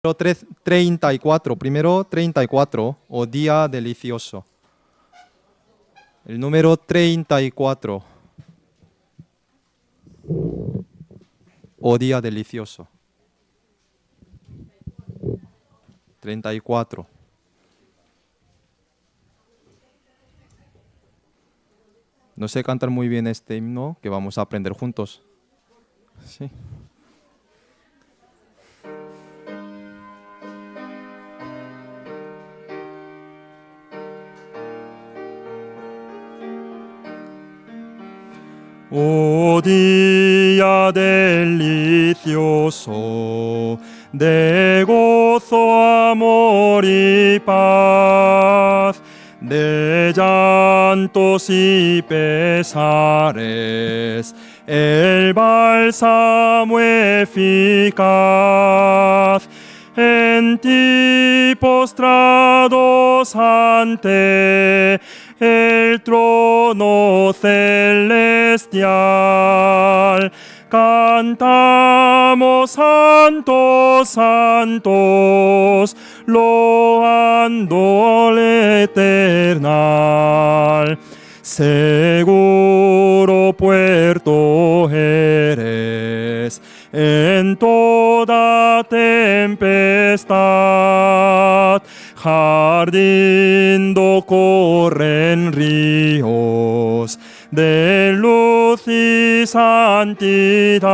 34, primero 34, o día delicioso. El número 34, o día delicioso. 34. No sé cantar muy bien este himno que vamos a aprender juntos. Sí. Oh día delicioso, de gozo, amor y paz, de llantos y pesares, el bálsamo eficaz. En ti postrados ante el trono celestial, cantamos santos, santos, loando al eternal. Seguro puerto eres en toda tempestad, jardín do corren ríos de luz y santidad.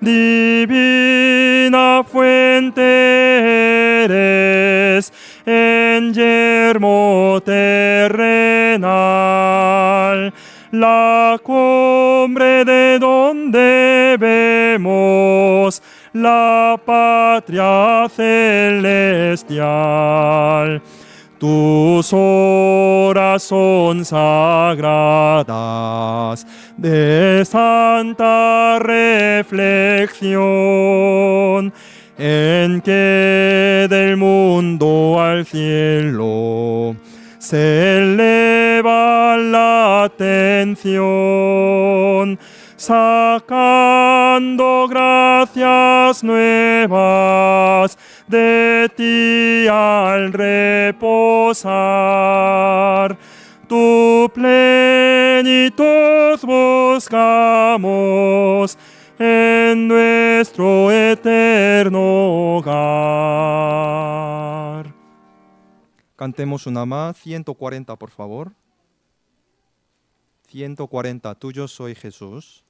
Divina fuente eres en yermo terrenal, la cumbre de donde vemos la patria celestial. Tus horas son sagradas de santa reflexión, en que del mundo al cielo se eleva la atención, sacando gracias nuevas de ti al reposar. Tu plenitud buscamos en nuestro eterno hogar. Cantemos una más, 140 por favor. 140, tuyo soy Jesús.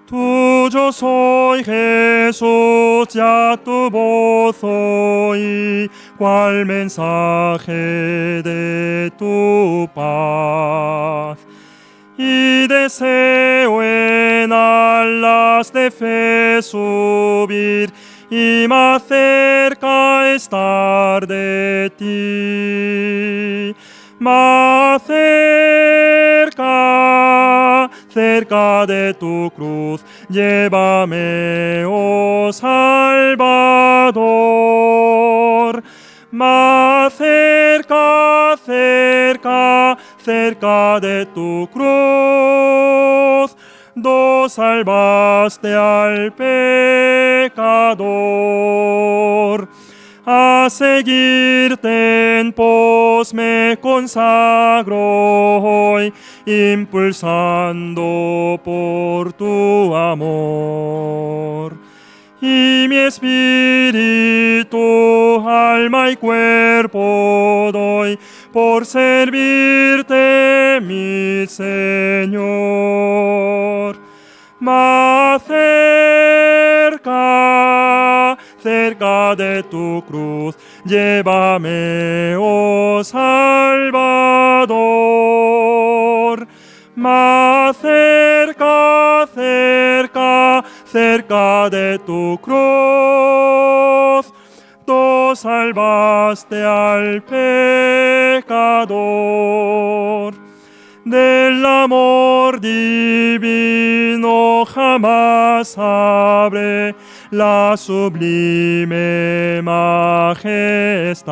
Tuyo soy Jesús, ya tu voz oí, cual mensaje de tu paz. Y deseo en alas de fe subir y más cerca estar de ti. Más cerca de tu cruz, llévame, oh Salvador. Más cerca de tu cruz, salvaste al pecador. A seguirte en pos me consagro hoy, impulsando por tu amor. Y mi espíritu, alma y cuerpo doy por servirte, mi Señor. Más cerca de tu cruz, llévame, oh Salvador. Más cerca de tu cruz, tú salvaste al pecador. Del amor divino jamás abre la sublime majestad.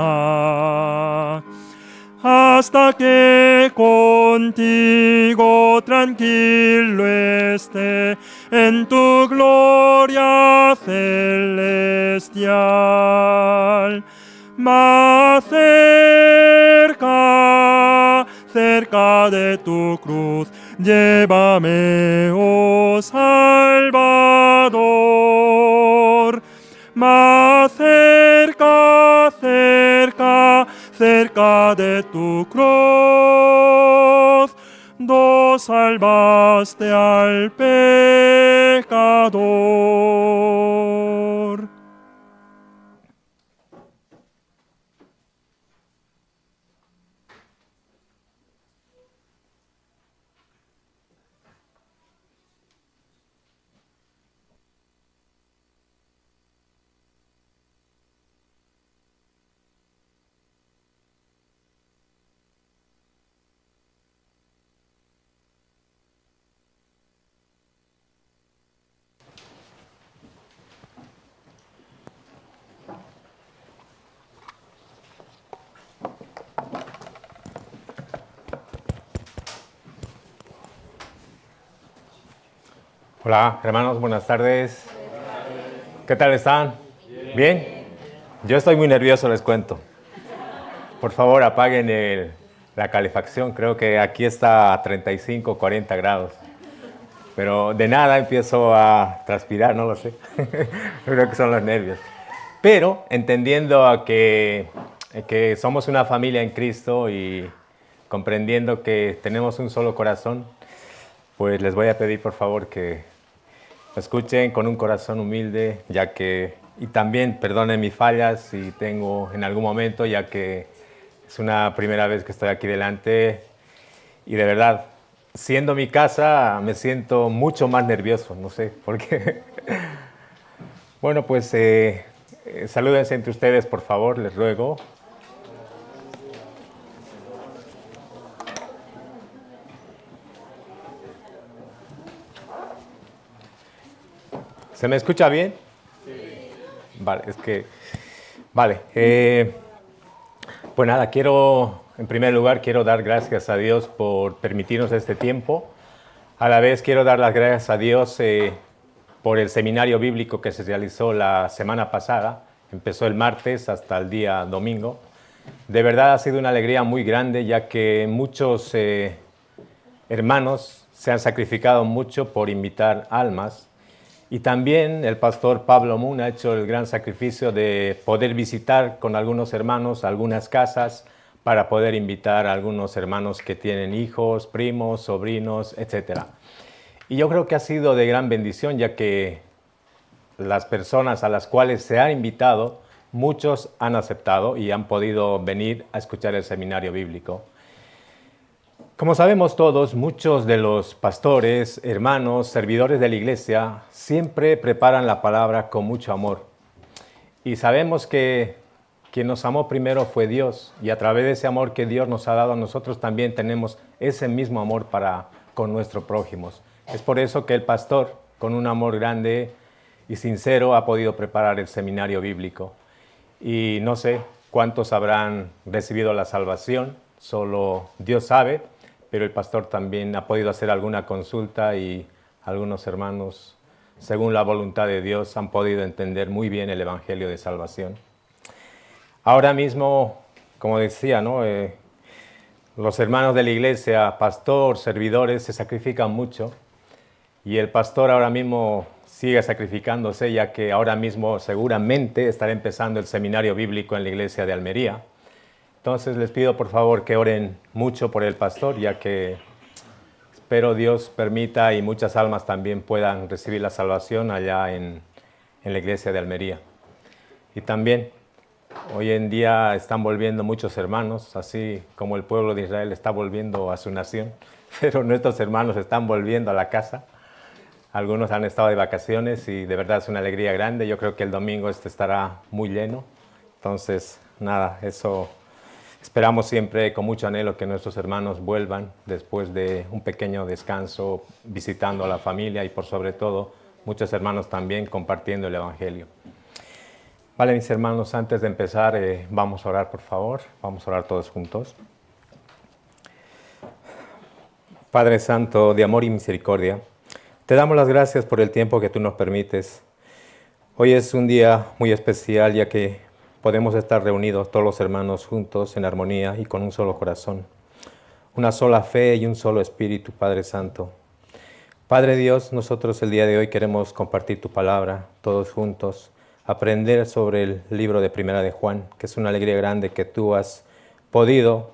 Hasta que contigo tranquilo esté en tu gloria celestial. Más cerca, cerca de tu cruz, llévame, oh Salvador. Más cerca, cerca, cerca de tu cruz, salvaste al pecador. Hola, hermanos, buenas tardes. ¿Qué tal están? ¿Bien? Yo estoy muy nervioso, les cuento. Por favor, apaguen la calefacción. Creo que aquí está a 35, 40 grados. Pero de nada empiezo a transpirar, no lo sé. Creo que son los nervios. Pero entendiendo que somos una familia en Cristo y comprendiendo que tenemos un solo corazón, pues les voy a pedir por favor que me escuchen con un corazón humilde, ya que, y también perdonen mis fallas si tengo en algún momento, ya que es una primera vez que estoy aquí delante y de verdad, siendo mi casa, me siento mucho más nervioso, no sé por qué. Bueno, pues salúdense entre ustedes, por favor, les ruego. ¿Se me escucha bien? Sí. Vale, Vale. Pues nada, en primer lugar, quiero dar gracias a Dios por permitirnos este tiempo. A la vez quiero dar las gracias a Dios por el seminario bíblico que se realizó la semana pasada. Empezó el martes hasta el día domingo. De verdad ha sido una alegría muy grande, ya que muchos hermanos se han sacrificado mucho por invitar almas. Y también el pastor Pablo Moon ha hecho el gran sacrificio de poder visitar con algunos hermanos algunas casas para poder invitar a algunos hermanos que tienen hijos, primos, sobrinos, etc. Y yo creo que ha sido de gran bendición, ya que las personas a las cuales se ha invitado, muchos han aceptado y han podido venir a escuchar el seminario bíblico. Como sabemos todos, muchos de los pastores, hermanos, servidores de la iglesia siempre preparan la palabra con mucho amor. Y sabemos que quien nos amó primero fue Dios, y a través de ese amor que Dios nos ha dado, nosotros también tenemos ese mismo amor con nuestros prójimos. Es por eso que el pastor, con un amor grande y sincero, ha podido preparar el seminario bíblico. Y no sé cuántos habrán recibido la salvación, solo Dios sabe, pero el pastor también ha podido hacer alguna consulta y algunos hermanos, según la voluntad de Dios, han podido entender muy bien el Evangelio de Salvación. Ahora mismo, como decía, ¿no? Los hermanos de la iglesia, pastor, servidores, se sacrifican mucho y el pastor ahora mismo sigue sacrificándose, ya que ahora mismo seguramente estará empezando el seminario bíblico en la iglesia de Almería. Entonces les pido por favor que oren mucho por el pastor, ya que espero Dios permita y muchas almas también puedan recibir la salvación allá en la iglesia de Almería. Y también hoy en día están volviendo muchos hermanos, así como el pueblo de Israel está volviendo a su nación, pero nuestros hermanos están volviendo a la casa. Algunos han estado de vacaciones y de verdad es una alegría grande. Yo creo que el domingo estará muy lleno. Entonces, nada, eso esperamos siempre con mucho anhelo que nuestros hermanos vuelvan después de un pequeño descanso, visitando a la familia y por sobre todo muchos hermanos también compartiendo el Evangelio. Vale, mis hermanos, antes de empezar, vamos a orar, por favor. Vamos a orar todos juntos. Padre Santo, de amor y misericordia, te damos las gracias por el tiempo que tú nos permites. Hoy es un día muy especial, ya que podemos estar reunidos todos los hermanos juntos en armonía y con un solo corazón, una sola fe y un solo espíritu, Padre Santo. Padre Dios, nosotros el día de hoy queremos compartir tu palabra todos juntos, aprender sobre el libro de Primera de Juan, que es una alegría grande que tú has podido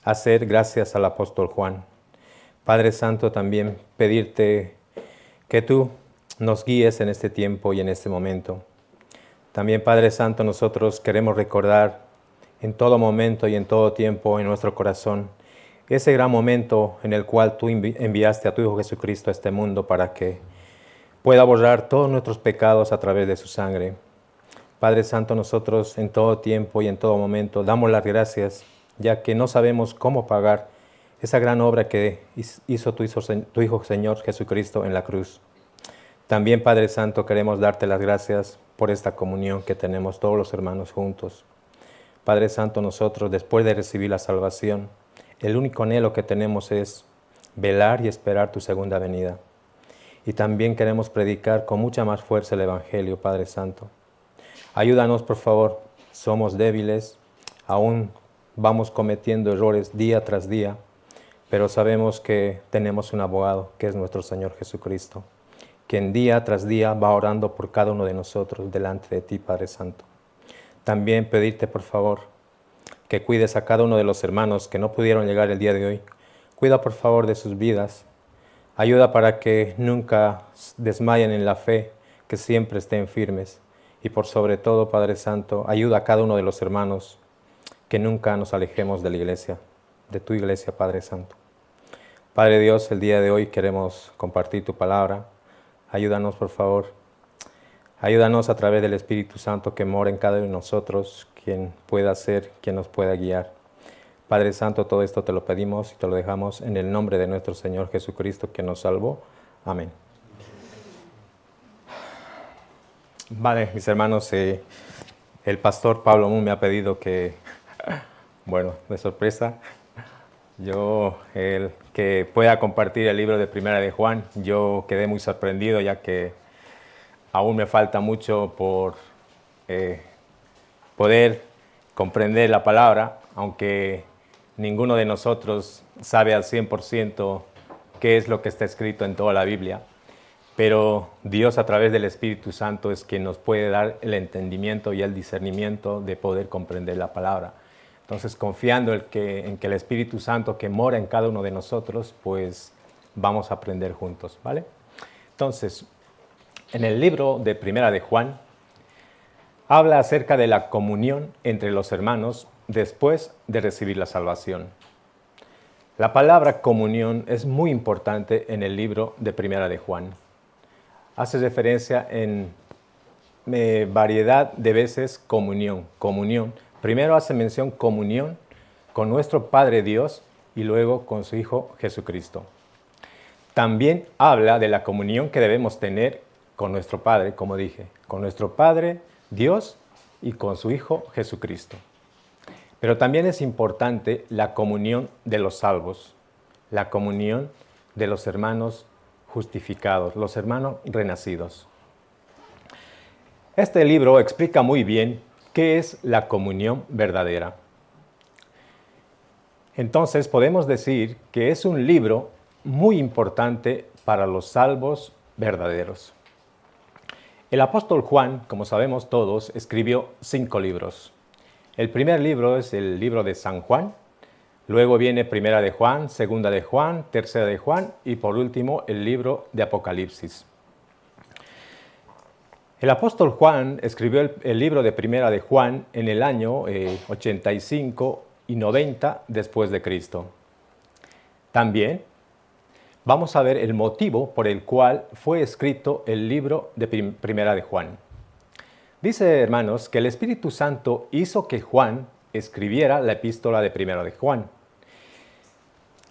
hacer gracias al apóstol Juan. Padre Santo, también pedirte que tú nos guíes en este tiempo y en este momento. También, Padre Santo, nosotros queremos recordar en todo momento y en todo tiempo en nuestro corazón ese gran momento en el cual tú enviaste a tu Hijo Jesucristo a este mundo para que pueda borrar todos nuestros pecados a través de su sangre. Padre Santo, nosotros en todo tiempo y en todo momento damos las gracias, ya que no sabemos cómo pagar esa gran obra que hizo tu Hijo Señor Jesucristo en la cruz. También, Padre Santo, queremos darte las gracias por esta comunión que tenemos todos los hermanos juntos. Padre Santo, nosotros, después de recibir la salvación, el único anhelo que tenemos es velar y esperar tu segunda venida. Y también queremos predicar con mucha más fuerza el Evangelio, Padre Santo. Ayúdanos, por favor. Somos débiles, aún vamos cometiendo errores día tras día, pero sabemos que tenemos un abogado, que es nuestro Señor Jesucristo, quien día tras día va orando por cada uno de nosotros delante de ti, Padre Santo. También pedirte, por favor, que cuides a cada uno de los hermanos que no pudieron llegar el día de hoy. Cuida, por favor, de sus vidas. Ayuda para que nunca desmayen en la fe, que siempre estén firmes. Y por sobre todo, Padre Santo, ayuda a cada uno de los hermanos que nunca nos alejemos de la iglesia, de tu iglesia, Padre Santo. Padre Dios, el día de hoy queremos compartir tu palabra. Ayúdanos, por favor. Ayúdanos a través del Espíritu Santo que mora en cada uno de nosotros, quien pueda ser, quien nos pueda guiar. Padre Santo, todo esto te lo pedimos y te lo dejamos en el nombre de nuestro Señor Jesucristo, que nos salvó. Amén. Vale, mis hermanos, el pastor Pablo Moon me ha pedido que, bueno, de sorpresa, que pueda compartir el libro de Primera de Juan. Yo quedé muy sorprendido, ya que aún me falta mucho por poder comprender la palabra, aunque ninguno de nosotros sabe al 100% qué es lo que está escrito en toda la Biblia. Pero Dios, a través del Espíritu Santo, es quien nos puede dar el entendimiento y el discernimiento de poder comprender la palabra. Entonces, confiando en que el Espíritu Santo que mora en cada uno de nosotros, pues vamos a aprender juntos, ¿vale? Entonces, en el libro de Primera de Juan, habla acerca de la comunión entre los hermanos después de recibir la salvación. La palabra comunión es muy importante en el libro de Primera de Juan. Hace referencia en variedad de veces comunión. Primero hace mención comunión con nuestro Padre Dios y luego con su Hijo Jesucristo. También habla de la comunión que debemos tener con nuestro Padre, como dije, con nuestro Padre Dios y con su Hijo Jesucristo. Pero también es importante la comunión de los salvos, la comunión de los hermanos justificados, los hermanos renacidos. Este libro explica muy bien qué es la comunión verdadera. Entonces podemos decir que es un libro muy importante para los salvos verdaderos. El apóstol Juan, como sabemos todos, escribió 5 libros. El primer libro es el libro de San Juan, luego viene Primera de Juan, Segunda de Juan, Tercera de Juan y por último el libro de Apocalipsis. El apóstol Juan escribió el libro de Primera de Juan en el año 85 y 90 después de Cristo. También vamos a ver el motivo por el cual fue escrito el libro de Primera de Juan. Dice, hermanos, que el Espíritu Santo hizo que Juan escribiera la epístola de Primera de Juan,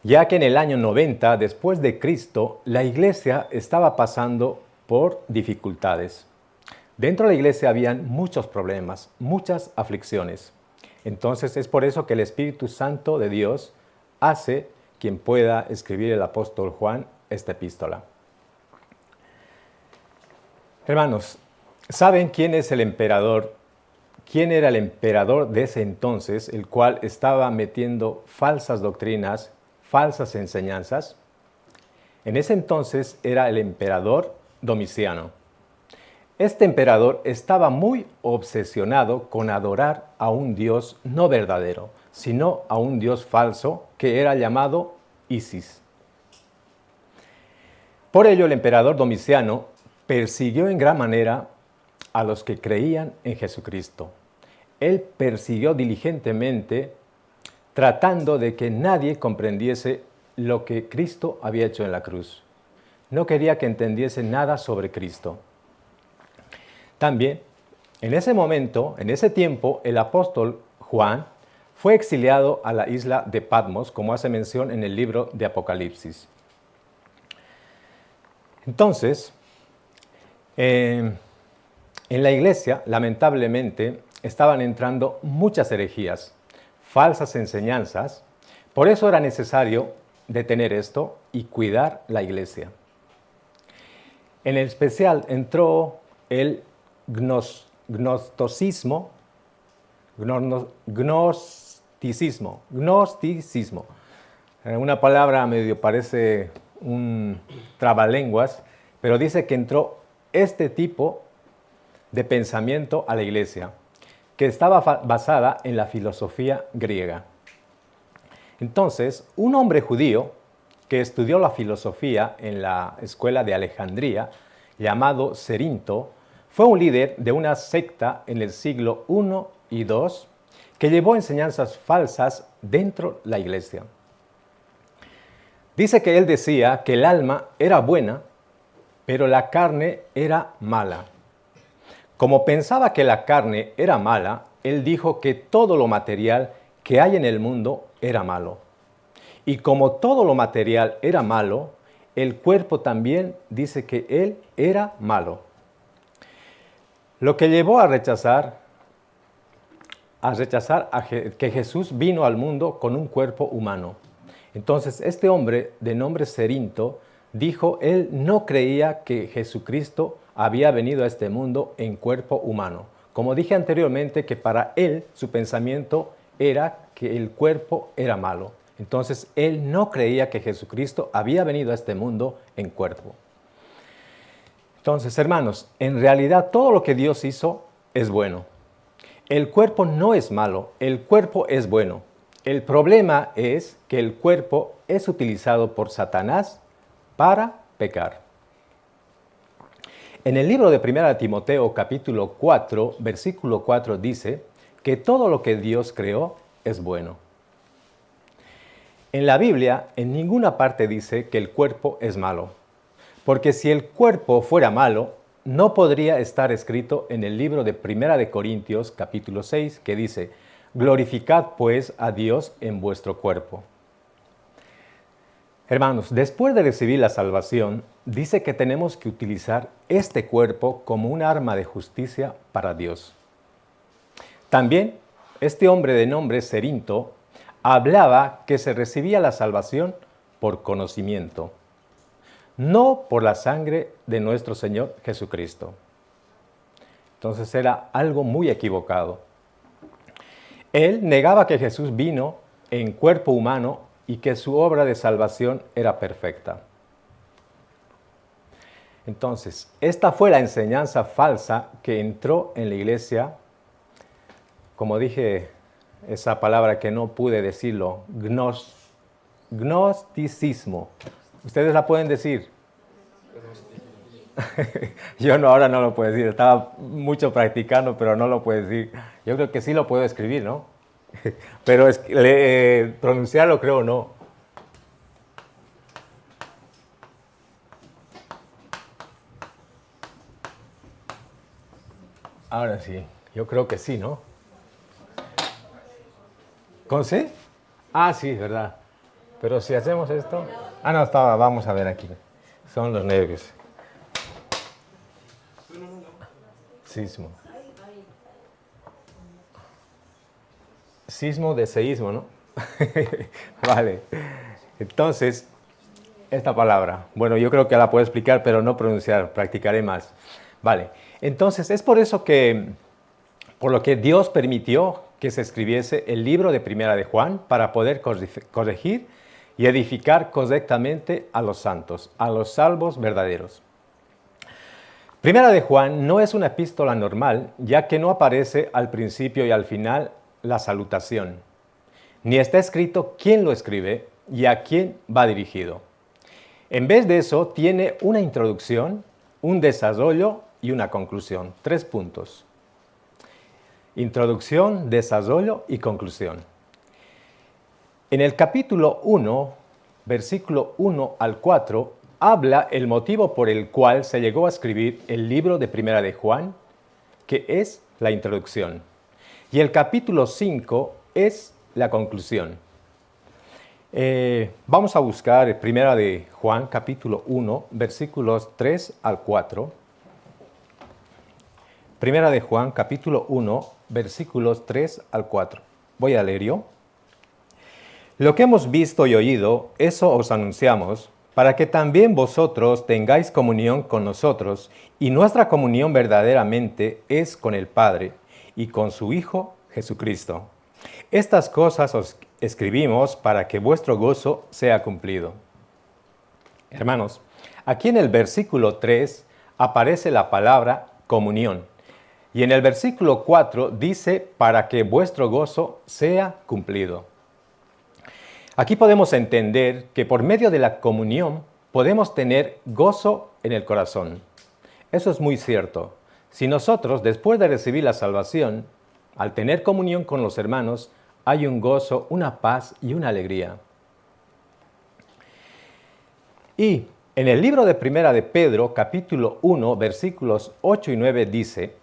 ya que en el año 90 después de Cristo la iglesia estaba pasando por dificultades. Dentro de la iglesia habían muchos problemas, muchas aflicciones. Entonces es por eso que el Espíritu Santo de Dios hace quien pueda escribir el apóstol Juan esta epístola. Hermanos, ¿saben quién es el emperador? ¿Quién era el emperador de ese entonces, el cual estaba metiendo falsas doctrinas, falsas enseñanzas? En ese entonces era el emperador Domiciano. Este emperador estaba muy obsesionado con adorar a un Dios no verdadero, sino a un Dios falso que era llamado Isis. Por ello, el emperador Domiciano persiguió en gran manera a los que creían en Jesucristo. Él persiguió diligentemente, tratando de que nadie comprendiese lo que Cristo había hecho en la cruz. No quería que entendiese nada sobre Cristo. También, en ese momento, en ese tiempo, el apóstol Juan fue exiliado a la isla de Patmos, como hace mención en el libro de Apocalipsis. Entonces, en la iglesia, lamentablemente, estaban entrando muchas herejías, falsas enseñanzas. Por eso era necesario detener esto y cuidar la iglesia. En especial entró el gnosticismo. Una palabra medio parece un trabalenguas, pero dice que entró este tipo de pensamiento a la iglesia, que estaba basada en la filosofía griega. Entonces, un hombre judío que estudió la filosofía en la escuela de Alejandría, llamado Cerinto, fue un líder de una secta en el siglo I y II que llevó enseñanzas falsas dentro de la iglesia. Dice que él decía que el alma era buena, pero la carne era mala. Como pensaba que la carne era mala, él dijo que todo lo material que hay en el mundo era malo. Y como todo lo material era malo, el cuerpo también dice que él era malo. Lo que llevó a rechazar que Jesús vino al mundo con un cuerpo humano. Entonces, este hombre de nombre Cerinto dijo, él no creía que Jesucristo había venido a este mundo en cuerpo humano. Como dije anteriormente, que para él su pensamiento era que el cuerpo era malo. Entonces, él no creía que Jesucristo había venido a este mundo en cuerpo. Entonces, hermanos, en realidad todo lo que Dios hizo es bueno. El cuerpo no es malo, el cuerpo es bueno. El problema es que el cuerpo es utilizado por Satanás para pecar. En el libro de 1 Timoteo capítulo 4, versículo 4 dice que todo lo que Dios creó es bueno. En la Biblia, en ninguna parte dice que el cuerpo es malo. Porque si el cuerpo fuera malo, no podría estar escrito en el libro de 1 Corintios capítulo 6, que dice, glorificad pues a Dios en vuestro cuerpo. Hermanos, después de recibir la salvación, dice que tenemos que utilizar este cuerpo como un arma de justicia para Dios. También, este hombre de nombre Cerinto hablaba que se recibía la salvación por conocimiento, no por la sangre de nuestro Señor Jesucristo. Entonces era algo muy equivocado. Él negaba que Jesús vino en cuerpo humano y que su obra de salvación era perfecta. Entonces, esta fue la enseñanza falsa que entró en la iglesia, como dije, esa palabra que no pude decirlo, gnosticismo. ¿Ustedes la pueden decir? Yo no, ahora no lo puedo decir. Estaba mucho practicando, pero no lo puedo decir. Yo creo que sí lo puedo escribir, ¿no? Pero pronunciarlo creo no. Ahora sí, yo creo que sí, ¿no? ¿Con C? Ah, sí, verdad. Pero si hacemos esto... Ah, no, vamos a ver aquí. Son los nervios. Sismo. Sismo de seísmo, ¿no? Vale. Entonces, esta palabra, bueno, yo creo que la puedo explicar, pero no pronunciar, practicaré más. Vale. Entonces, es por eso que, por lo que Dios permitió que se escribiese el libro de Primera de Juan para poder corregir y edificar correctamente a los santos, a los salvos verdaderos. Primera de Juan no es una epístola normal, ya que no aparece al principio y al final la salutación, ni está escrito quién lo escribe y a quién va dirigido. En vez de eso, tiene una introducción, un desarrollo y una conclusión. 3 puntos. Introducción, desarrollo y conclusión. En el capítulo 1, versículo 1 al 4, habla el motivo por el cual se llegó a escribir el libro de Primera de Juan, que es la introducción. Y el capítulo 5 es la conclusión. Vamos a buscar Primera de Juan, capítulo 1, versículos 3 al 4. Primera de Juan, capítulo 1, versículos 3 al 4. Voy a leer yo. Lo que hemos visto y oído, eso os anunciamos, para que también vosotros tengáis comunión con nosotros, y nuestra comunión verdaderamente es con el Padre y con su Hijo Jesucristo. Estas cosas os escribimos para que vuestro gozo sea cumplido. Hermanos, aquí en el versículo 3 aparece la palabra comunión, y en el versículo 4 dice para que vuestro gozo sea cumplido. Aquí podemos entender que por medio de la comunión podemos tener gozo en el corazón. Eso es muy cierto. Si nosotros, después de recibir la salvación, al tener comunión con los hermanos, hay un gozo, una paz y una alegría. Y en el libro de Primera de Pedro, capítulo 1, versículos 8 y 9 dice: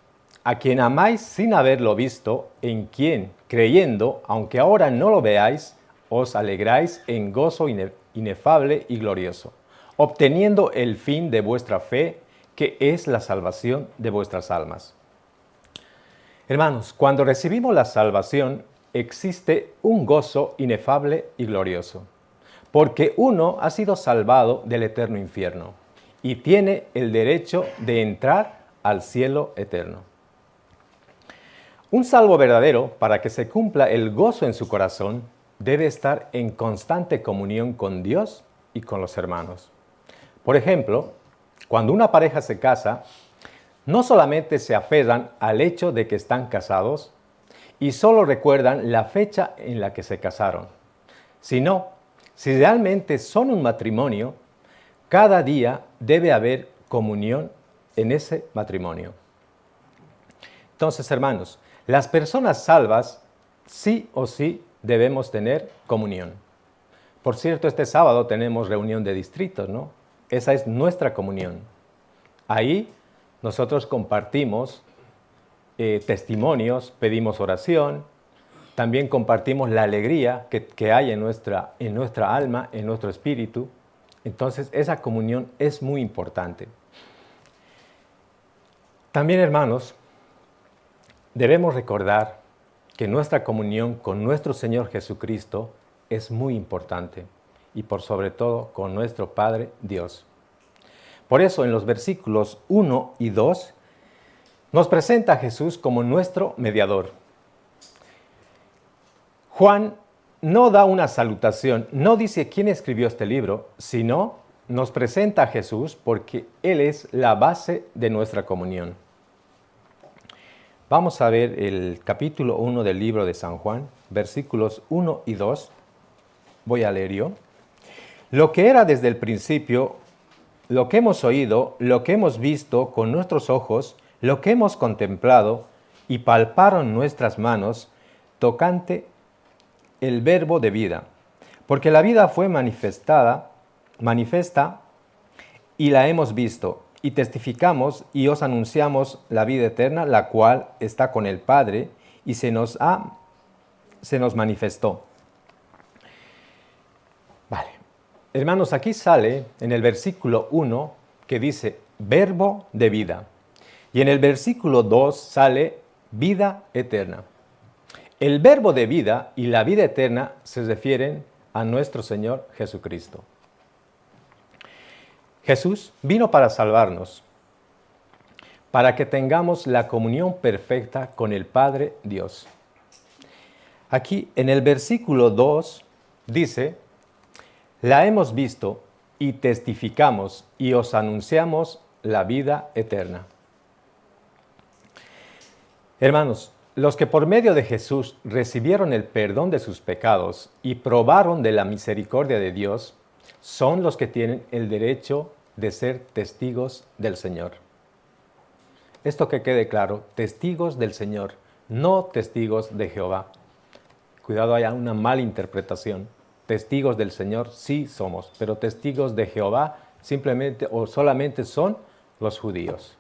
a quien amáis sin haberlo visto, en quien, creyendo, aunque ahora no lo veáis, os alegráis en gozo inefable y glorioso, obteniendo el fin de vuestra fe, que es la salvación de vuestras almas. Hermanos, cuando recibimos la salvación, existe un gozo inefable y glorioso, porque uno ha sido salvado del eterno infierno y tiene el derecho de entrar al cielo eterno. Un salvo verdadero, para que se cumpla el gozo en su corazón, debe estar en constante comunión con Dios y con los hermanos. Por ejemplo, cuando una pareja se casa, no solamente se aferran al hecho de que están casados y solo recuerdan la fecha en la que se casaron, sino, si realmente son un matrimonio, cada día debe haber comunión en ese matrimonio. Entonces, hermanos, las personas salvas sí o sí debemos tener comunión. Por cierto, este sábado tenemos reunión de distritos, ¿no? Esa es nuestra comunión. Ahí nosotros compartimos testimonios, pedimos oración, también compartimos la alegría que hay en nuestra alma, en nuestro espíritu. Entonces, esa comunión es muy importante. También, hermanos, debemos recordar que nuestra comunión con nuestro Señor Jesucristo es muy importante y por sobre todo con nuestro Padre Dios. Por eso en los versículos 1 y 2 nos presenta a Jesús como nuestro mediador. Juan no da una salutación, no dice quién escribió este libro, sino nos presenta a Jesús porque Él es la base de nuestra comunión. Vamos a ver el capítulo 1 del libro de San Juan, versículos 1 y 2. Voy a leer yo. Lo que era desde el principio, lo que hemos oído, lo que hemos visto con nuestros ojos, lo que hemos contemplado y palparon nuestras manos, tocante el verbo de vida. Porque la vida fue manifiesta, y la hemos visto, y testificamos y os anunciamos la vida eterna, la cual está con el Padre, y se nos manifestó. Vale. Hermanos, aquí sale en el versículo 1 que dice, verbo de vida. Y en el versículo 2 sale vida eterna. El verbo de vida y la vida eterna se refieren a nuestro Señor Jesucristo. Jesús vino para salvarnos, para que tengamos la comunión perfecta con el Padre Dios. Aquí en el versículo 2 dice, la hemos visto y testificamos y os anunciamos la vida eterna. Hermanos, los que por medio de Jesús recibieron el perdón de sus pecados y probaron de la misericordia de Dios, son los que tienen el derecho de ser testigos del Señor. Esto que quede claro, testigos del Señor, no testigos de Jehová. Cuidado, haya una mala interpretación. Testigos del Señor sí somos, pero testigos de Jehová simplemente o solamente son los judíos.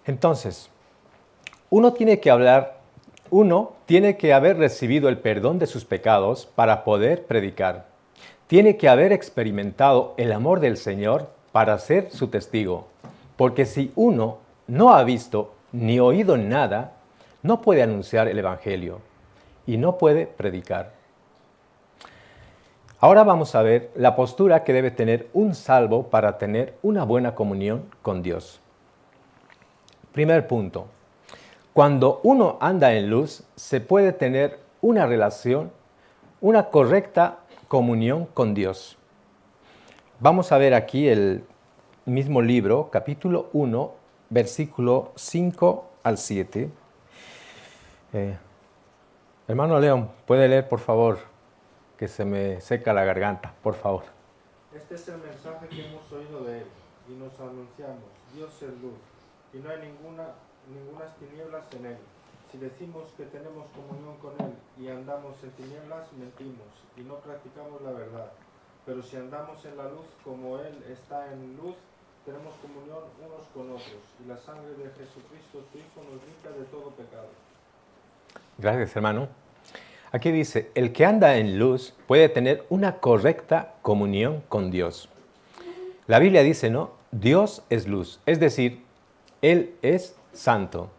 Entonces, uno tiene que haber recibido el perdón de sus pecados para poder predicar. Tiene que haber experimentado el amor del Señor para ser su testigo. Porque si uno no ha visto ni oído nada, no puede anunciar el Evangelio y no puede predicar. Ahora vamos a ver la postura que debe tener un salvo para tener una buena comunión con Dios. Primer punto. Cuando uno anda en luz, se puede tener una relación, una correcta comunión con Dios. Vamos a ver aquí el mismo libro, capítulo 1, versículo 5 al 7. Hermano León, ¿puede leer, por favor? Que se me seca la garganta, por favor. Este es el mensaje que hemos oído de él y nos anunciamos. Dios es luz y no hay ninguna tinieblas en él. Si decimos que tenemos comunión con él y andamos en tinieblas, mentimos y no practicamos la verdad. Pero si andamos en la luz como él está en luz, tenemos comunión unos con otros y la sangre de Jesucristo, tu Hijo, nos limpia de todo pecado. Gracias, hermano. Aquí dice, el que anda en luz puede tener una correcta comunión con Dios. La Biblia dice, ¿no? Dios es luz, es decir, Él es santo.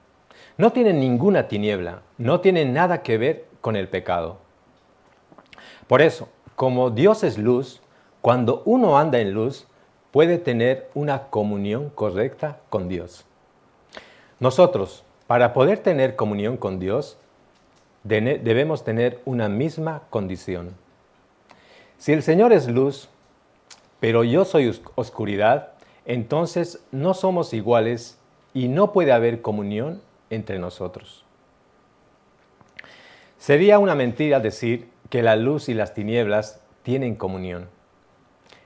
No tiene ninguna tiniebla, no tiene nada que ver con el pecado. Por eso, como Dios es luz, cuando uno anda en luz, puede tener una comunión correcta con Dios. Nosotros, para poder tener comunión con Dios, debemos tener una misma condición. Si el Señor es luz, pero yo soy oscuridad, entonces no somos iguales y no puede haber comunión entre nosotros. Sería una mentira decir que la luz y las tinieblas tienen comunión.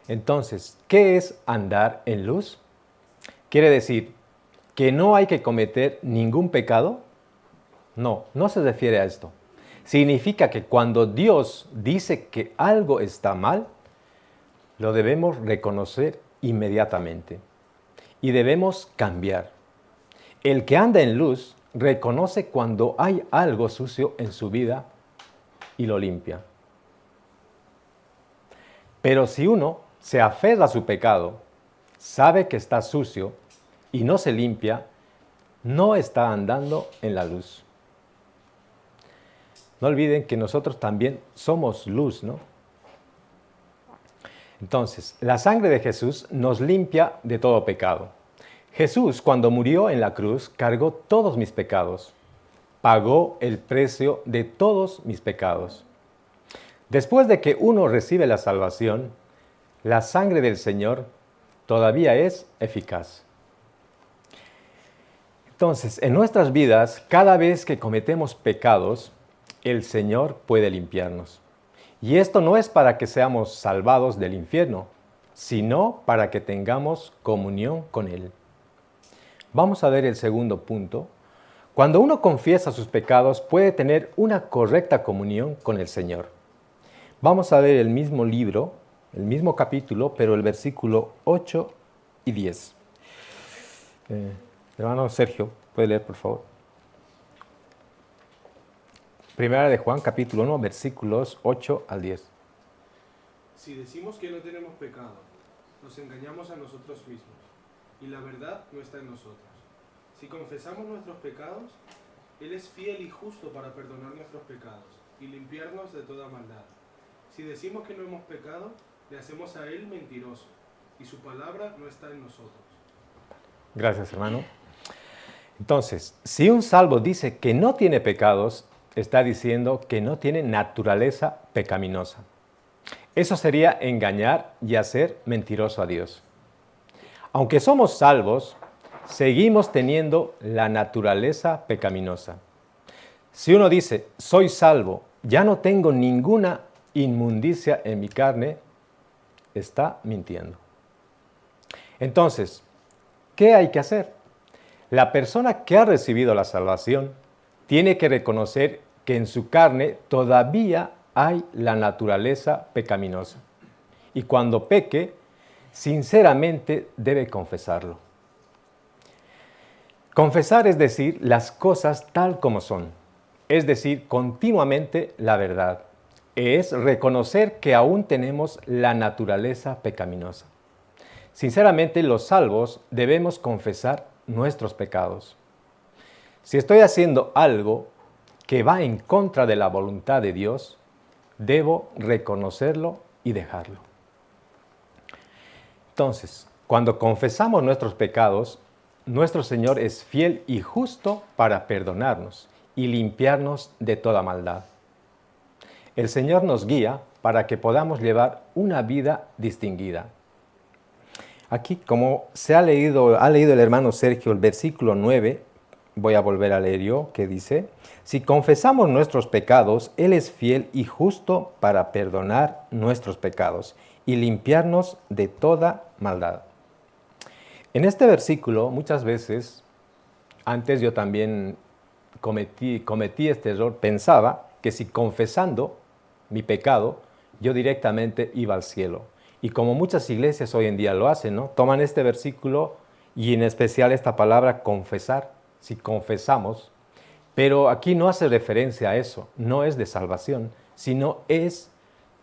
Entonces, ¿qué es andar en luz? ¿Quiere decir que no hay que cometer ningún pecado? No, no se refiere a esto. Significa que cuando Dios dice que algo está mal, lo debemos reconocer inmediatamente y debemos cambiar. El que anda en luz reconoce cuando hay algo sucio en su vida y lo limpia. Pero si uno se aferra a su pecado, sabe que está sucio y no se limpia, no está andando en la luz. No olviden que nosotros también somos luz, ¿no? Entonces, la sangre de Jesús nos limpia de todo pecado. Jesús, cuando murió en la cruz, cargó todos mis pecados, pagó el precio de todos mis pecados. Después de que uno recibe la salvación, la sangre del Señor todavía es eficaz. Entonces, en nuestras vidas, cada vez que cometemos pecados, el Señor puede limpiarnos. Y esto no es para que seamos salvados del infierno, sino para que tengamos comunión con Él. Vamos a ver el segundo punto. Cuando uno confiesa sus pecados, puede tener una correcta comunión con el Señor. Vamos a ver el mismo libro, el mismo capítulo, pero el versículo 8 y 10. Hermano Sergio, ¿puede leer, por favor? Primera de Juan, capítulo 1, versículos 8 al 10. Si decimos que no tenemos pecado, nos engañamos a nosotros mismos, y la verdad no está en nosotros. Si confesamos nuestros pecados, Él es fiel y justo para perdonar nuestros pecados y limpiarnos de toda maldad. Si decimos que no hemos pecado, le hacemos a Él mentiroso, y su palabra no está en nosotros. Gracias, hermano. Entonces, si un salvo dice que no tiene pecados, está diciendo que no tiene naturaleza pecaminosa. Eso sería engañar y hacer mentiroso a Dios. Aunque somos salvos, seguimos teniendo la naturaleza pecaminosa. Si uno dice, soy salvo, ya no tengo ninguna inmundicia en mi carne, está mintiendo. Entonces, ¿qué hay que hacer? La persona que ha recibido la salvación tiene que reconocer que en su carne todavía hay la naturaleza pecaminosa. Y cuando peque, sinceramente debe confesarlo. Confesar es decir las cosas tal como son, es decir, continuamente la verdad. Es reconocer que aún tenemos la naturaleza pecaminosa. Sinceramente, los salvos debemos confesar nuestros pecados. Si estoy haciendo algo que va en contra de la voluntad de Dios, debo reconocerlo y dejarlo. Entonces, cuando confesamos nuestros pecados, nuestro Señor es fiel y justo para perdonarnos y limpiarnos de toda maldad. El Señor nos guía para que podamos llevar una vida distinguida. Aquí, como ha leído el hermano Sergio el versículo 9, voy a volver a leer yo, que dice, si confesamos nuestros pecados, Él es fiel y justo para perdonar nuestros pecados y limpiarnos de toda maldad. En este versículo, muchas veces, antes yo también cometí este error, pensaba que si confesando mi pecado, yo directamente iba al cielo. Y como muchas iglesias hoy en día lo hacen, ¿no? Toman este versículo y en especial esta palabra confesar, si confesamos, pero aquí no hace referencia a eso, no es de salvación, sino es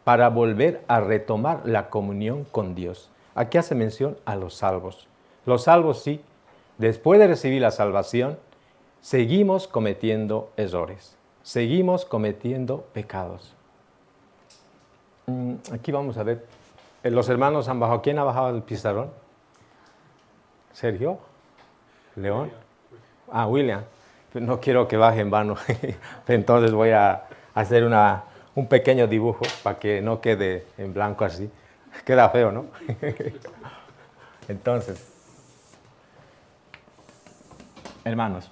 para volver a retomar la comunión con Dios. Aquí hace mención a los salvos. Los salvos sí, después de recibir la salvación, seguimos cometiendo errores, seguimos cometiendo pecados. Aquí vamos a ver, los hermanos han bajado. ¿Quién ha bajado el pizarrón? ¿Sergio? ¿León? Ah, William. No quiero que baje en vano, entonces voy a hacer un pequeño dibujo para que no quede en blanco así. Queda feo, ¿no? Entonces, hermanos,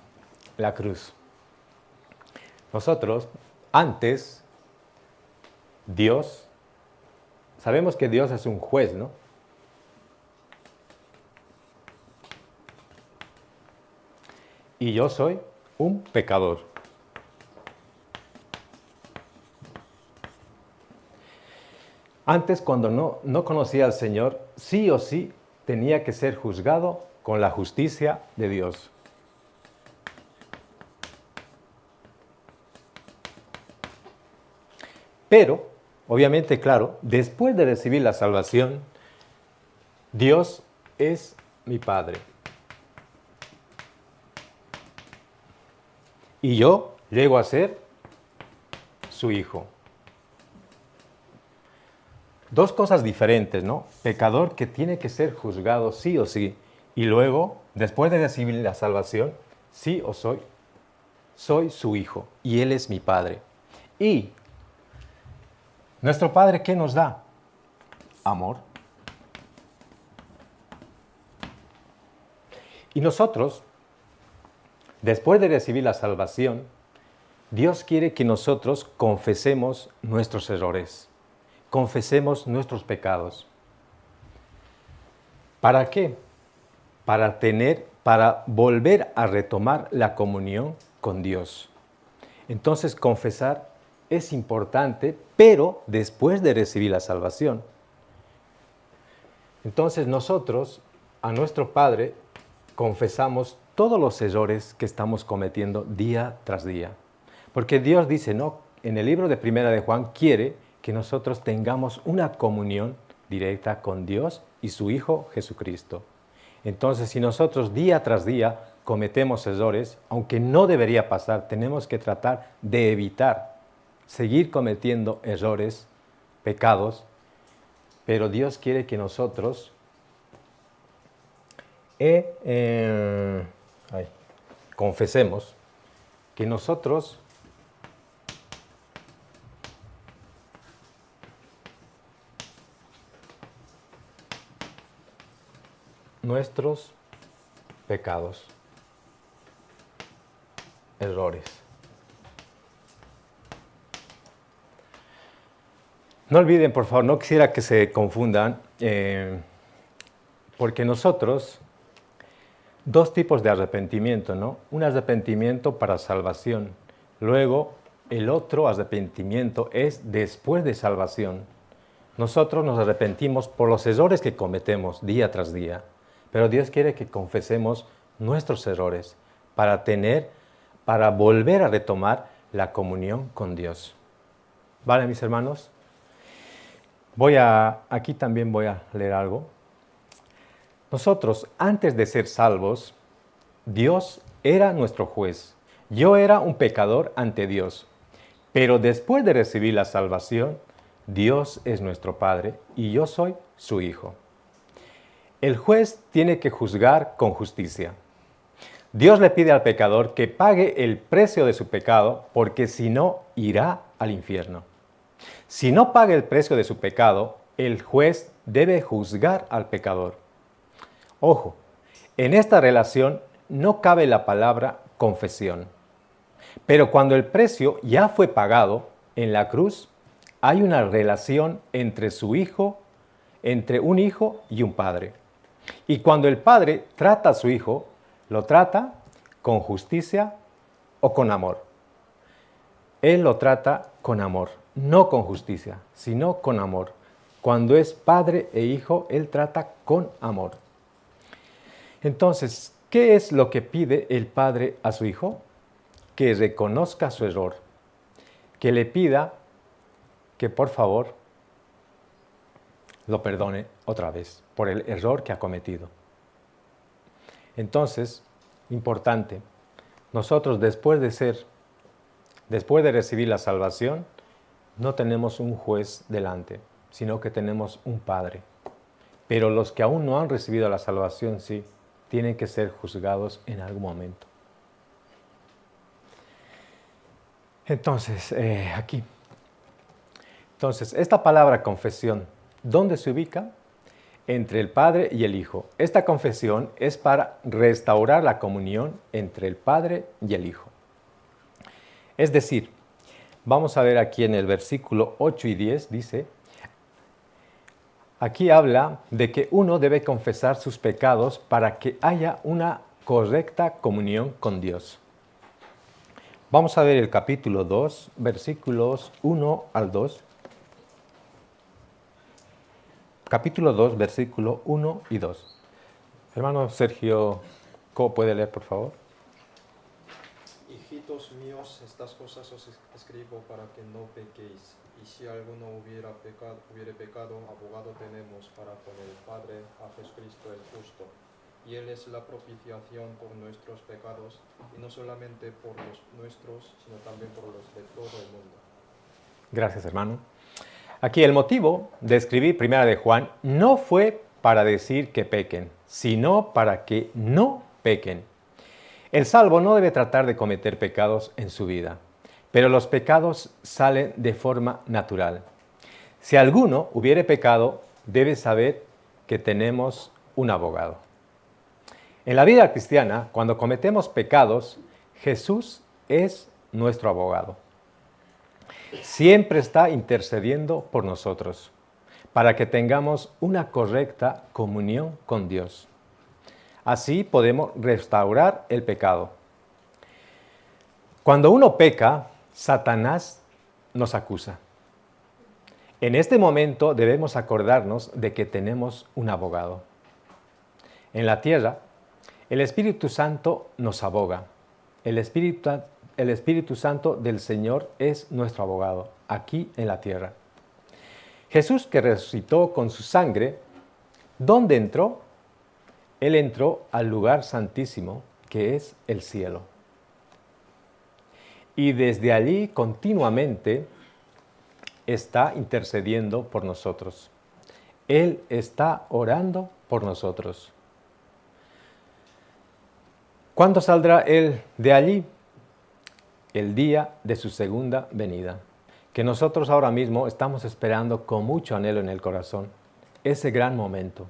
la cruz. Nosotros, antes, Dios, sabemos que Dios es un juez, ¿no? Y yo soy un pecador. Antes, cuando no conocía al Señor, sí o sí tenía que ser juzgado con la justicia de Dios. Pero, obviamente, claro, después de recibir la salvación, Dios es mi Padre. Y yo llego a ser su hijo. Dos cosas diferentes, ¿no? Pecador que tiene que ser juzgado sí o sí. Y luego, después de recibir la salvación, sí o soy su hijo. Y Él es mi Padre. Y nuestro Padre, ¿qué nos da? Amor. Y nosotros, después de recibir la salvación, Dios quiere que nosotros confesemos nuestros errores, confesemos nuestros pecados. ¿Para qué? Para volver a retomar la comunión con Dios. Entonces, confesar es importante, pero después de recibir la salvación. Entonces, nosotros, a nuestro Padre, confesamos todos los errores que estamos cometiendo día tras día. Porque Dios dice, no, en el libro de Primera de Juan, quiere que nosotros tengamos una comunión directa con Dios y su Hijo Jesucristo. Entonces, si nosotros día tras día cometemos errores, aunque no debería pasar, tenemos que tratar de evitar seguir cometiendo errores, pecados, pero Dios quiere que nosotros confesemos que nosotros nuestros pecados, errores. No olviden, por favor, no quisiera que se confundan, porque nosotros, dos tipos de arrepentimiento, ¿no? Un arrepentimiento para salvación, luego el otro arrepentimiento es después de salvación. Nosotros nos arrepentimos por los errores que cometemos día tras día, pero Dios quiere que confesemos nuestros errores para volver a retomar la comunión con Dios. ¿Vale, mis hermanos? Aquí también voy a leer algo. Nosotros, antes de ser salvos, Dios era nuestro juez. Yo era un pecador ante Dios. Pero después de recibir la salvación, Dios es nuestro Padre y yo soy su Hijo. El juez tiene que juzgar con justicia. Dios le pide al pecador que pague el precio de su pecado, porque si no, irá al infierno. Si no paga el precio de su pecado, el juez debe juzgar al pecador. Ojo, en esta relación no cabe la palabra confesión. Pero cuando el precio ya fue pagado en la cruz, hay una relación entre un hijo y un padre. Y cuando el padre trata a su hijo, lo trata con justicia o con amor. Él lo trata con amor, no con justicia, sino con amor. Cuando es padre e hijo, él trata con amor. Entonces, ¿qué es lo que pide el padre a su hijo? Que reconozca su error, que le pida que por favor lo perdone otra vez por el error que ha cometido. Entonces, importante, nosotros después de recibir la salvación, no tenemos un juez delante, sino que tenemos un Padre. Pero los que aún no han recibido la salvación, sí, tienen que ser juzgados en algún momento. Entonces, aquí. Entonces, esta palabra confesión, ¿dónde se ubica? Entre el Padre y el Hijo. Esta confesión es para restaurar la comunión entre el Padre y el Hijo. Es decir, vamos a ver aquí en el versículo 8 y 10, dice, aquí habla de que uno debe confesar sus pecados para que haya una correcta comunión con Dios. Vamos a ver el capítulo 2, versículos 1 al 2. Capítulo 2, versículo 1 y 2. Hermano Sergio, ¿cómo puede leer, por favor? Hijitos míos, estas cosas os escribo para que no pequéis. Y si alguno hubiere pecado, abogado tenemos para con el Padre, a Jesucristo el justo. Y Él es la propiciación por nuestros pecados, y no solamente por los nuestros, sino también por los de todo el mundo. Gracias, hermano. Aquí el motivo de escribir Primera de Juan no fue para decir que pequen, sino para que no pequen. El salvo no debe tratar de cometer pecados en su vida, pero los pecados salen de forma natural. Si alguno hubiere pecado, debe saber que tenemos un abogado. En la vida cristiana, cuando cometemos pecados, Jesús es nuestro abogado. Siempre está intercediendo por nosotros, para que tengamos una correcta comunión con Dios. Así podemos restaurar el pecado. Cuando uno peca, Satanás nos acusa. En este momento debemos acordarnos de que tenemos un abogado. En la tierra, el Espíritu Santo nos aboga. El Espíritu Santo del Señor es nuestro abogado, aquí en la tierra. Jesús, que resucitó con su sangre, ¿dónde entró? Él entró al lugar santísimo que es el cielo. Y desde allí continuamente está intercediendo por nosotros. Él está orando por nosotros. ¿Cuándo saldrá Él de allí? El día de su segunda venida, que nosotros ahora mismo estamos esperando con mucho anhelo en el corazón. Ese gran momento,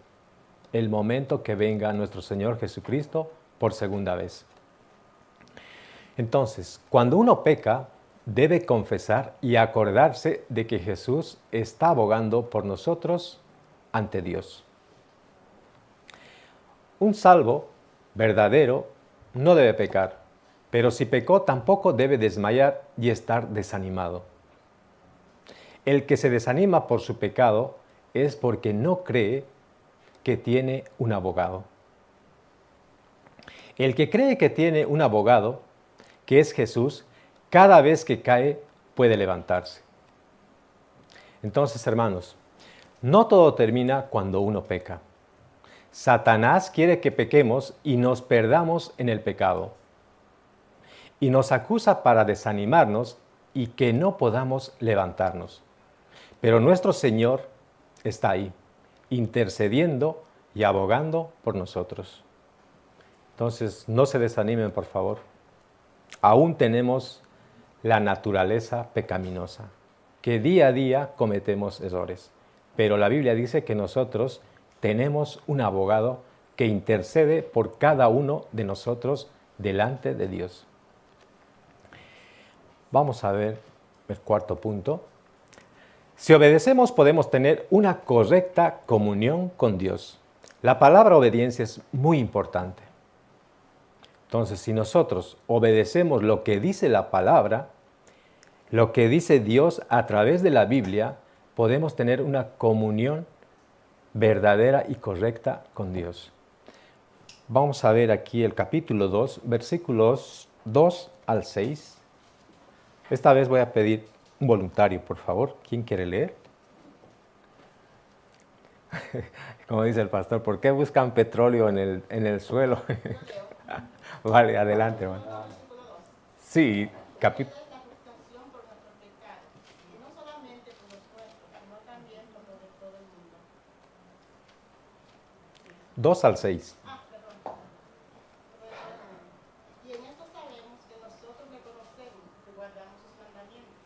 el momento que venga nuestro Señor Jesucristo por segunda vez. Entonces, cuando uno peca, debe confesar y acordarse de que Jesús está abogando por nosotros ante Dios. Un salvo verdadero no debe pecar, pero si pecó tampoco debe desmayar y estar desanimado. El que se desanima por su pecado es porque no cree que tiene un abogado. El que cree que tiene un abogado, que es Jesús, cada vez que cae puede levantarse. Entonces, hermanos, no todo termina cuando uno peca. Satanás quiere que pequemos y nos perdamos en el pecado. Y nos acusa para desanimarnos y que no podamos levantarnos. Pero nuestro Señor está ahí, intercediendo y abogando por nosotros. Entonces, no se desanimen, por favor. Aún tenemos la naturaleza pecaminosa, que día a día cometemos errores. Pero la Biblia dice que nosotros tenemos un abogado que intercede por cada uno de nosotros delante de Dios. Vamos a ver el cuarto punto. Si obedecemos, podemos tener una correcta comunión con Dios. La palabra obediencia es muy importante. Entonces, si nosotros obedecemos lo que dice la palabra, lo que dice Dios a través de la Biblia, podemos tener una comunión verdadera y correcta con Dios. Vamos a ver aquí el capítulo 2, versículos 2 al 6. Esta vez voy a pedir un voluntario, por favor. ¿Quién quiere leer? Como dice el pastor, ¿por qué buscan petróleo en el suelo? Vale, adelante, hermano. Sí, capítulo. 2 al 6. Y en esto sabemos que nosotros le conocemos y guardamos sus mandamientos.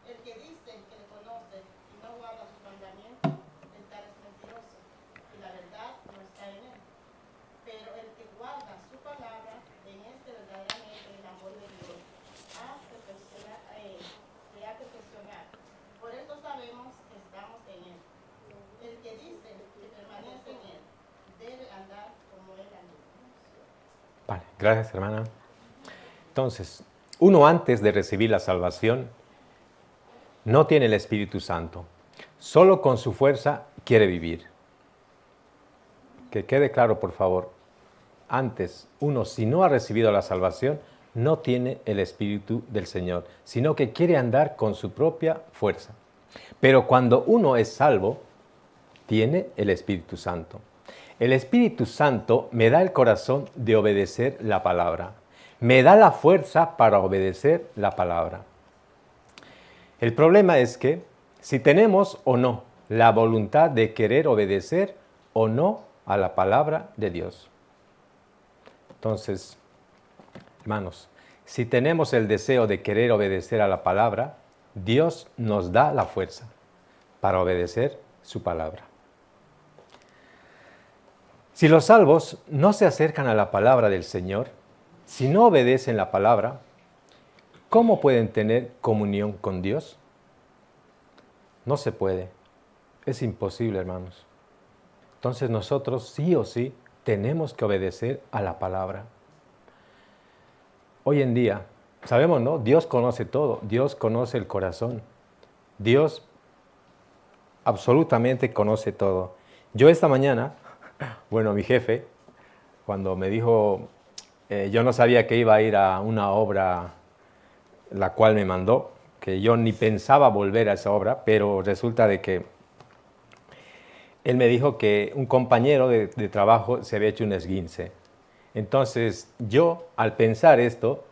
El que dice que le conoce y no guarda sus mandamientos, el tal es mentiroso, y la verdad no está en él. Pero el que guarda su palabra, en este verdaderamente el amor de Dios, se ha perfeccionado. Por eso sabemos que estamos en él. El que dice que permanece en él, debe andar como él andó. Vale, gracias, hermana. Entonces, uno antes de recibir la salvación no tiene el Espíritu Santo. Solo con su fuerza quiere vivir. Que quede claro, por favor. Antes, uno, si no ha recibido la salvación, no tiene el Espíritu del Señor, sino que quiere andar con su propia fuerza. Pero cuando uno es salvo, tiene el Espíritu Santo. El Espíritu Santo me da el corazón de obedecer la palabra. Me da la fuerza para obedecer la palabra. El problema es que si tenemos o no la voluntad de querer obedecer o no a la palabra de Dios. Entonces, hermanos, si tenemos el deseo de querer obedecer a la palabra, Dios nos da la fuerza para obedecer su palabra. Si los salvos no se acercan a la palabra del Señor, si no obedecen la palabra, ¿cómo pueden tener comunión con Dios? No se puede. Es imposible, hermanos. Entonces nosotros sí o sí tenemos que obedecer a la palabra. Hoy en día, sabemos, ¿no? Dios conoce todo. Dios conoce el corazón. Dios absolutamente conoce todo. Yo esta mañana, bueno, mi jefe, cuando me dijo, yo no sabía que iba a ir a una obra la cual me mandó, que yo ni pensaba volver a esa obra, pero resulta de que él me dijo que un compañero de trabajo se había hecho un esguince. Entonces yo al pensar esto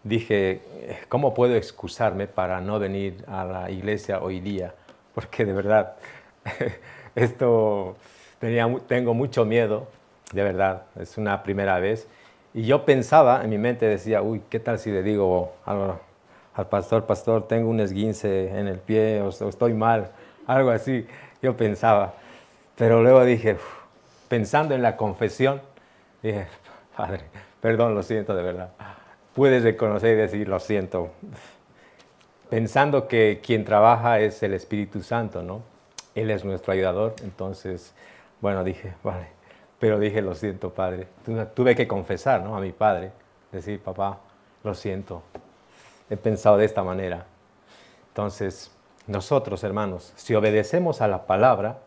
dije, ¿cómo puedo excusarme para no venir a la iglesia hoy día? Porque de verdad, esto tengo mucho miedo, de verdad, es una primera vez. Y yo pensaba, en mi mente decía, uy, ¿qué tal si le digo al pastor, tengo un esguince en el pie o estoy mal? Algo así, yo pensaba. Pero luego dije, pensando en la confesión, dije, Padre, perdón, lo siento de verdad. Puedes reconocer y decir, lo siento. Pensando que quien trabaja es el Espíritu Santo, ¿no? Él es nuestro ayudador. Entonces, bueno, dije, vale. Pero dije, lo siento, Padre. Tuve que confesar, ¿no? A mi padre. Decir, papá, lo siento. He pensado de esta manera. Entonces, nosotros, hermanos, si obedecemos a la palabra,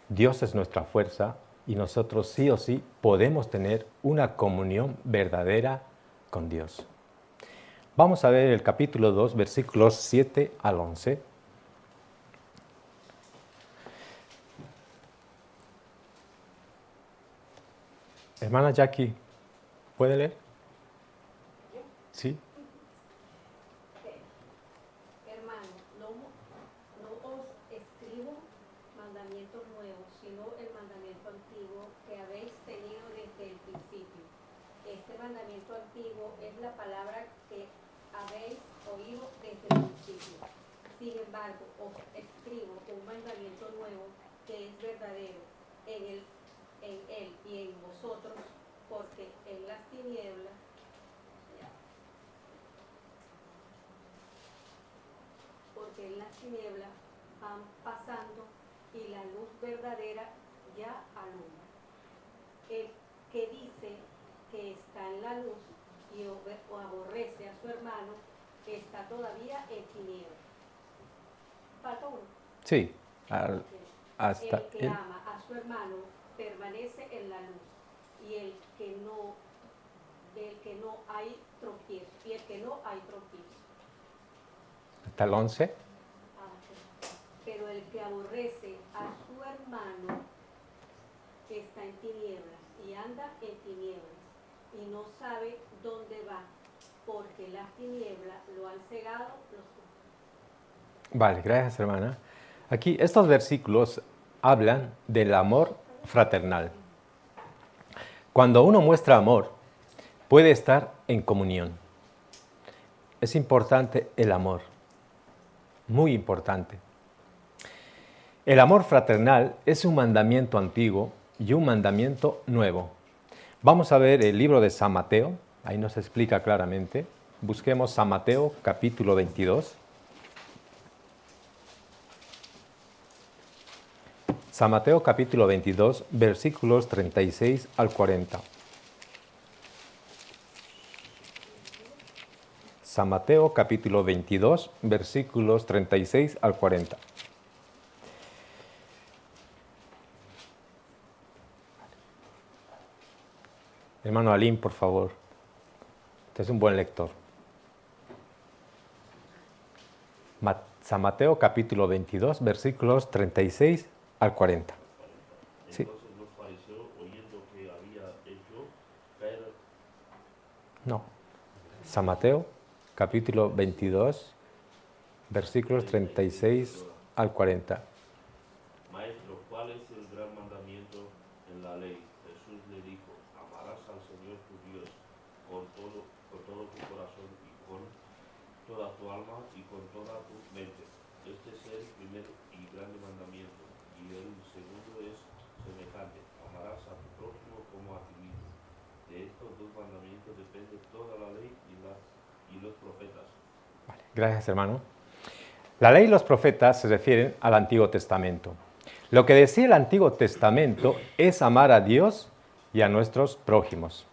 Dios es nuestra fuerza y nosotros sí o sí podemos tener una comunión verdadera con Dios. Vamos a ver el capítulo 2, versículos 7 al 11. Hermana Jackie, ¿puede leer? Sí. Hermanos, no os escribo mandamientos nuevos, sino el mandamiento antiguo que habéis tenido desde el principio. Este mandamiento antiguo es la palabra que habéis oído desde el principio. Sin embargo, os escribo un mandamiento nuevo que es verdadero en él y en vosotros, porque en las tinieblas van pasando y la luz verdadera ya alumbra. El que dice que está en la luz y aborrece a su hermano está todavía en tinieblas. ¿Falta uno? Sí. Hasta el que ama a su hermano permanece en la luz y el que no hay tropiezo. Hasta el 11. Pero el que aborrece a su hermano está en tinieblas y anda en tinieblas y no sabe dónde va, porque las tinieblas lo han cegado los ojos. Vale, gracias, hermana. Aquí estos versículos hablan del amor fraternal. Cuando uno muestra amor, puede estar en comunión. Es importante el amor, muy importante. El amor fraternal es un mandamiento antiguo y un mandamiento nuevo. Vamos a ver el libro de San Mateo, ahí nos explica claramente. Busquemos San Mateo, capítulo 22. San Mateo, capítulo 22, versículos 36 al 40. San Mateo, capítulo 22, versículos 36 al 40. Hermano Alim, por favor. Usted es un buen lector. San Mateo, capítulo 22, versículos 36 al 40. Sí. Entonces los fariseos, oyendo que había hecho caer... No. San Mateo, capítulo 22, versículos 36 al 40. Maestro, ¿cuál es el gran mandamiento en la ley? Jesús le dijo, amarás al Señor tu Dios con todo tu corazón y con toda tu alma y con toda tu mente. Este es el primer y grande mandamiento. Y el segundo es semejante, amarás a tu prójimo como a ti mismo. De estos dos mandamientos depende toda la ley y los profetas. Vale, gracias, hermano. La ley y los profetas se refieren al Antiguo Testamento. Lo que decía el Antiguo Testamento es amar a Dios y a nuestros prójimos.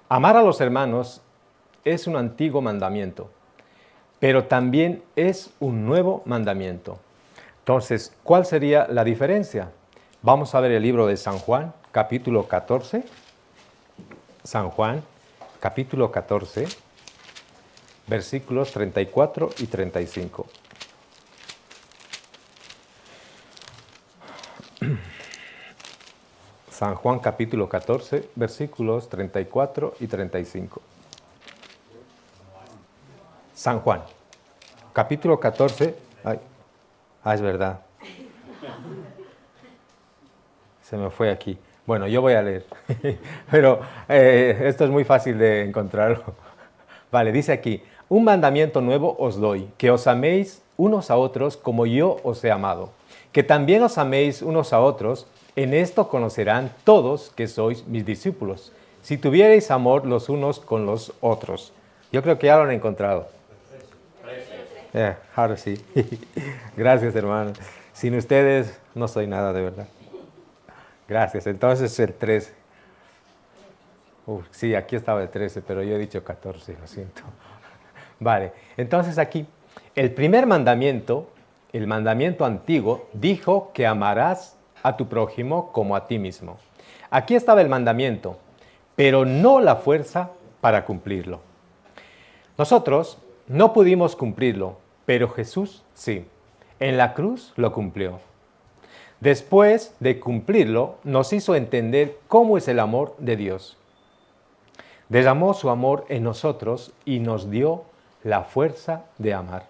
Amar a los hermanos es un antiguo mandamiento, pero también es un nuevo mandamiento. Entonces, ¿cuál sería la diferencia? Vamos a ver el libro de San Juan, capítulo 14. San Juan, capítulo 14, versículos 34 y 35. San Juan capítulo 14, versículos 34 y 35. San Juan, capítulo 14. Es verdad. Se me fue aquí. Bueno, yo voy a leer. Pero esto es muy fácil de encontrarlo. Vale, dice aquí: un mandamiento nuevo os doy, que os améis unos a otros como yo os he amado. Que también os améis unos a otros. En esto conocerán todos que sois mis discípulos, si tuvierais amor los unos con los otros. Yo creo que ya lo han encontrado. Ahora sí. Gracias, hermano. Sin ustedes no soy nada, de verdad. Gracias. Entonces el 13. Sí, aquí estaba el 13, pero yo he dicho 14, lo siento. Vale, entonces aquí, el primer mandamiento, el mandamiento antiguo, dijo que amarás a tu prójimo como a ti mismo. Aquí estaba el mandamiento, pero no la fuerza para cumplirlo. Nosotros no pudimos cumplirlo, pero Jesús sí. En la cruz lo cumplió. Después de cumplirlo, nos hizo entender cómo es el amor de Dios. Derramó su amor en nosotros y nos dio la fuerza de amar.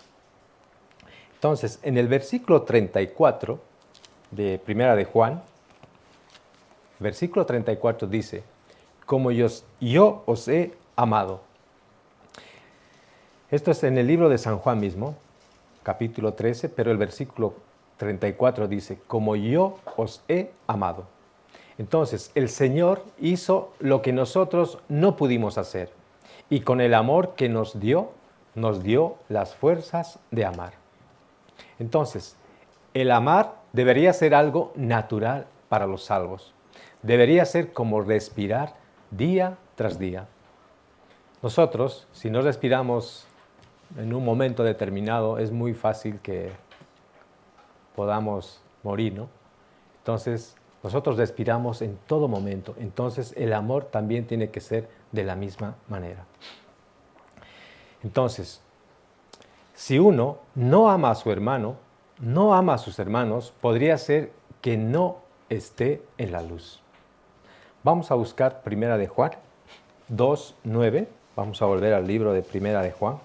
Entonces, en el versículo 34 de Primera de Juan, versículo 34 dice: como yo os he amado. Esto es en el libro de San Juan mismo, capítulo 13, pero el versículo 34 dice: como yo os he amado. Entonces, el Señor hizo lo que nosotros no pudimos hacer, y con el amor que nos dio las fuerzas de amar. Entonces, el amar debería ser algo natural para los salvos. Debería ser como respirar día tras día. Nosotros, si no respiramos en un momento determinado, es muy fácil que podamos morir, ¿no? Entonces, nosotros respiramos en todo momento. Entonces, el amor también tiene que ser de la misma manera. Entonces, si uno no ama a su hermano, no ama a sus hermanos, podría ser que no esté en la luz. Vamos a buscar Primera de Juan 2:9. Vamos a volver al libro de Primera de Juan,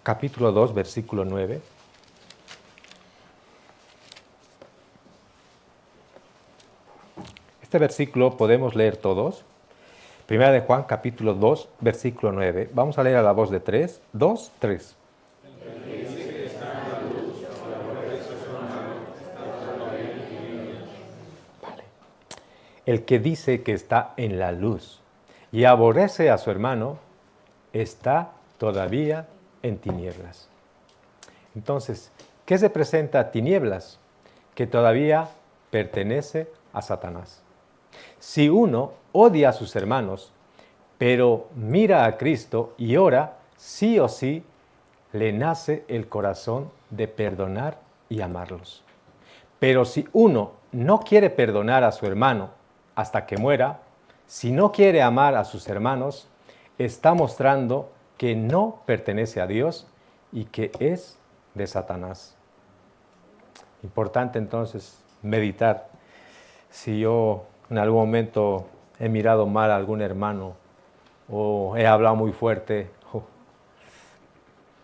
capítulo 2, versículo 9. Este versículo podemos leer todos. Primera de Juan, capítulo 2, versículo 9. Vamos a leer a la voz de 3. 2, 3. Vale. El que dice que está en la luz y aborrece a su hermano, está todavía en tinieblas. Entonces, ¿qué representa tinieblas? Que todavía pertenece a Satanás. Si uno odia a sus hermanos, pero mira a Cristo y ora, sí o sí le nace el corazón de perdonar y amarlos. Pero si uno no quiere perdonar a su hermano hasta que muera, si no quiere amar a sus hermanos, está mostrando que no pertenece a Dios y que es de Satanás. Importante entonces meditar. Si yo en algún momento he mirado mal a algún hermano o he hablado muy fuerte,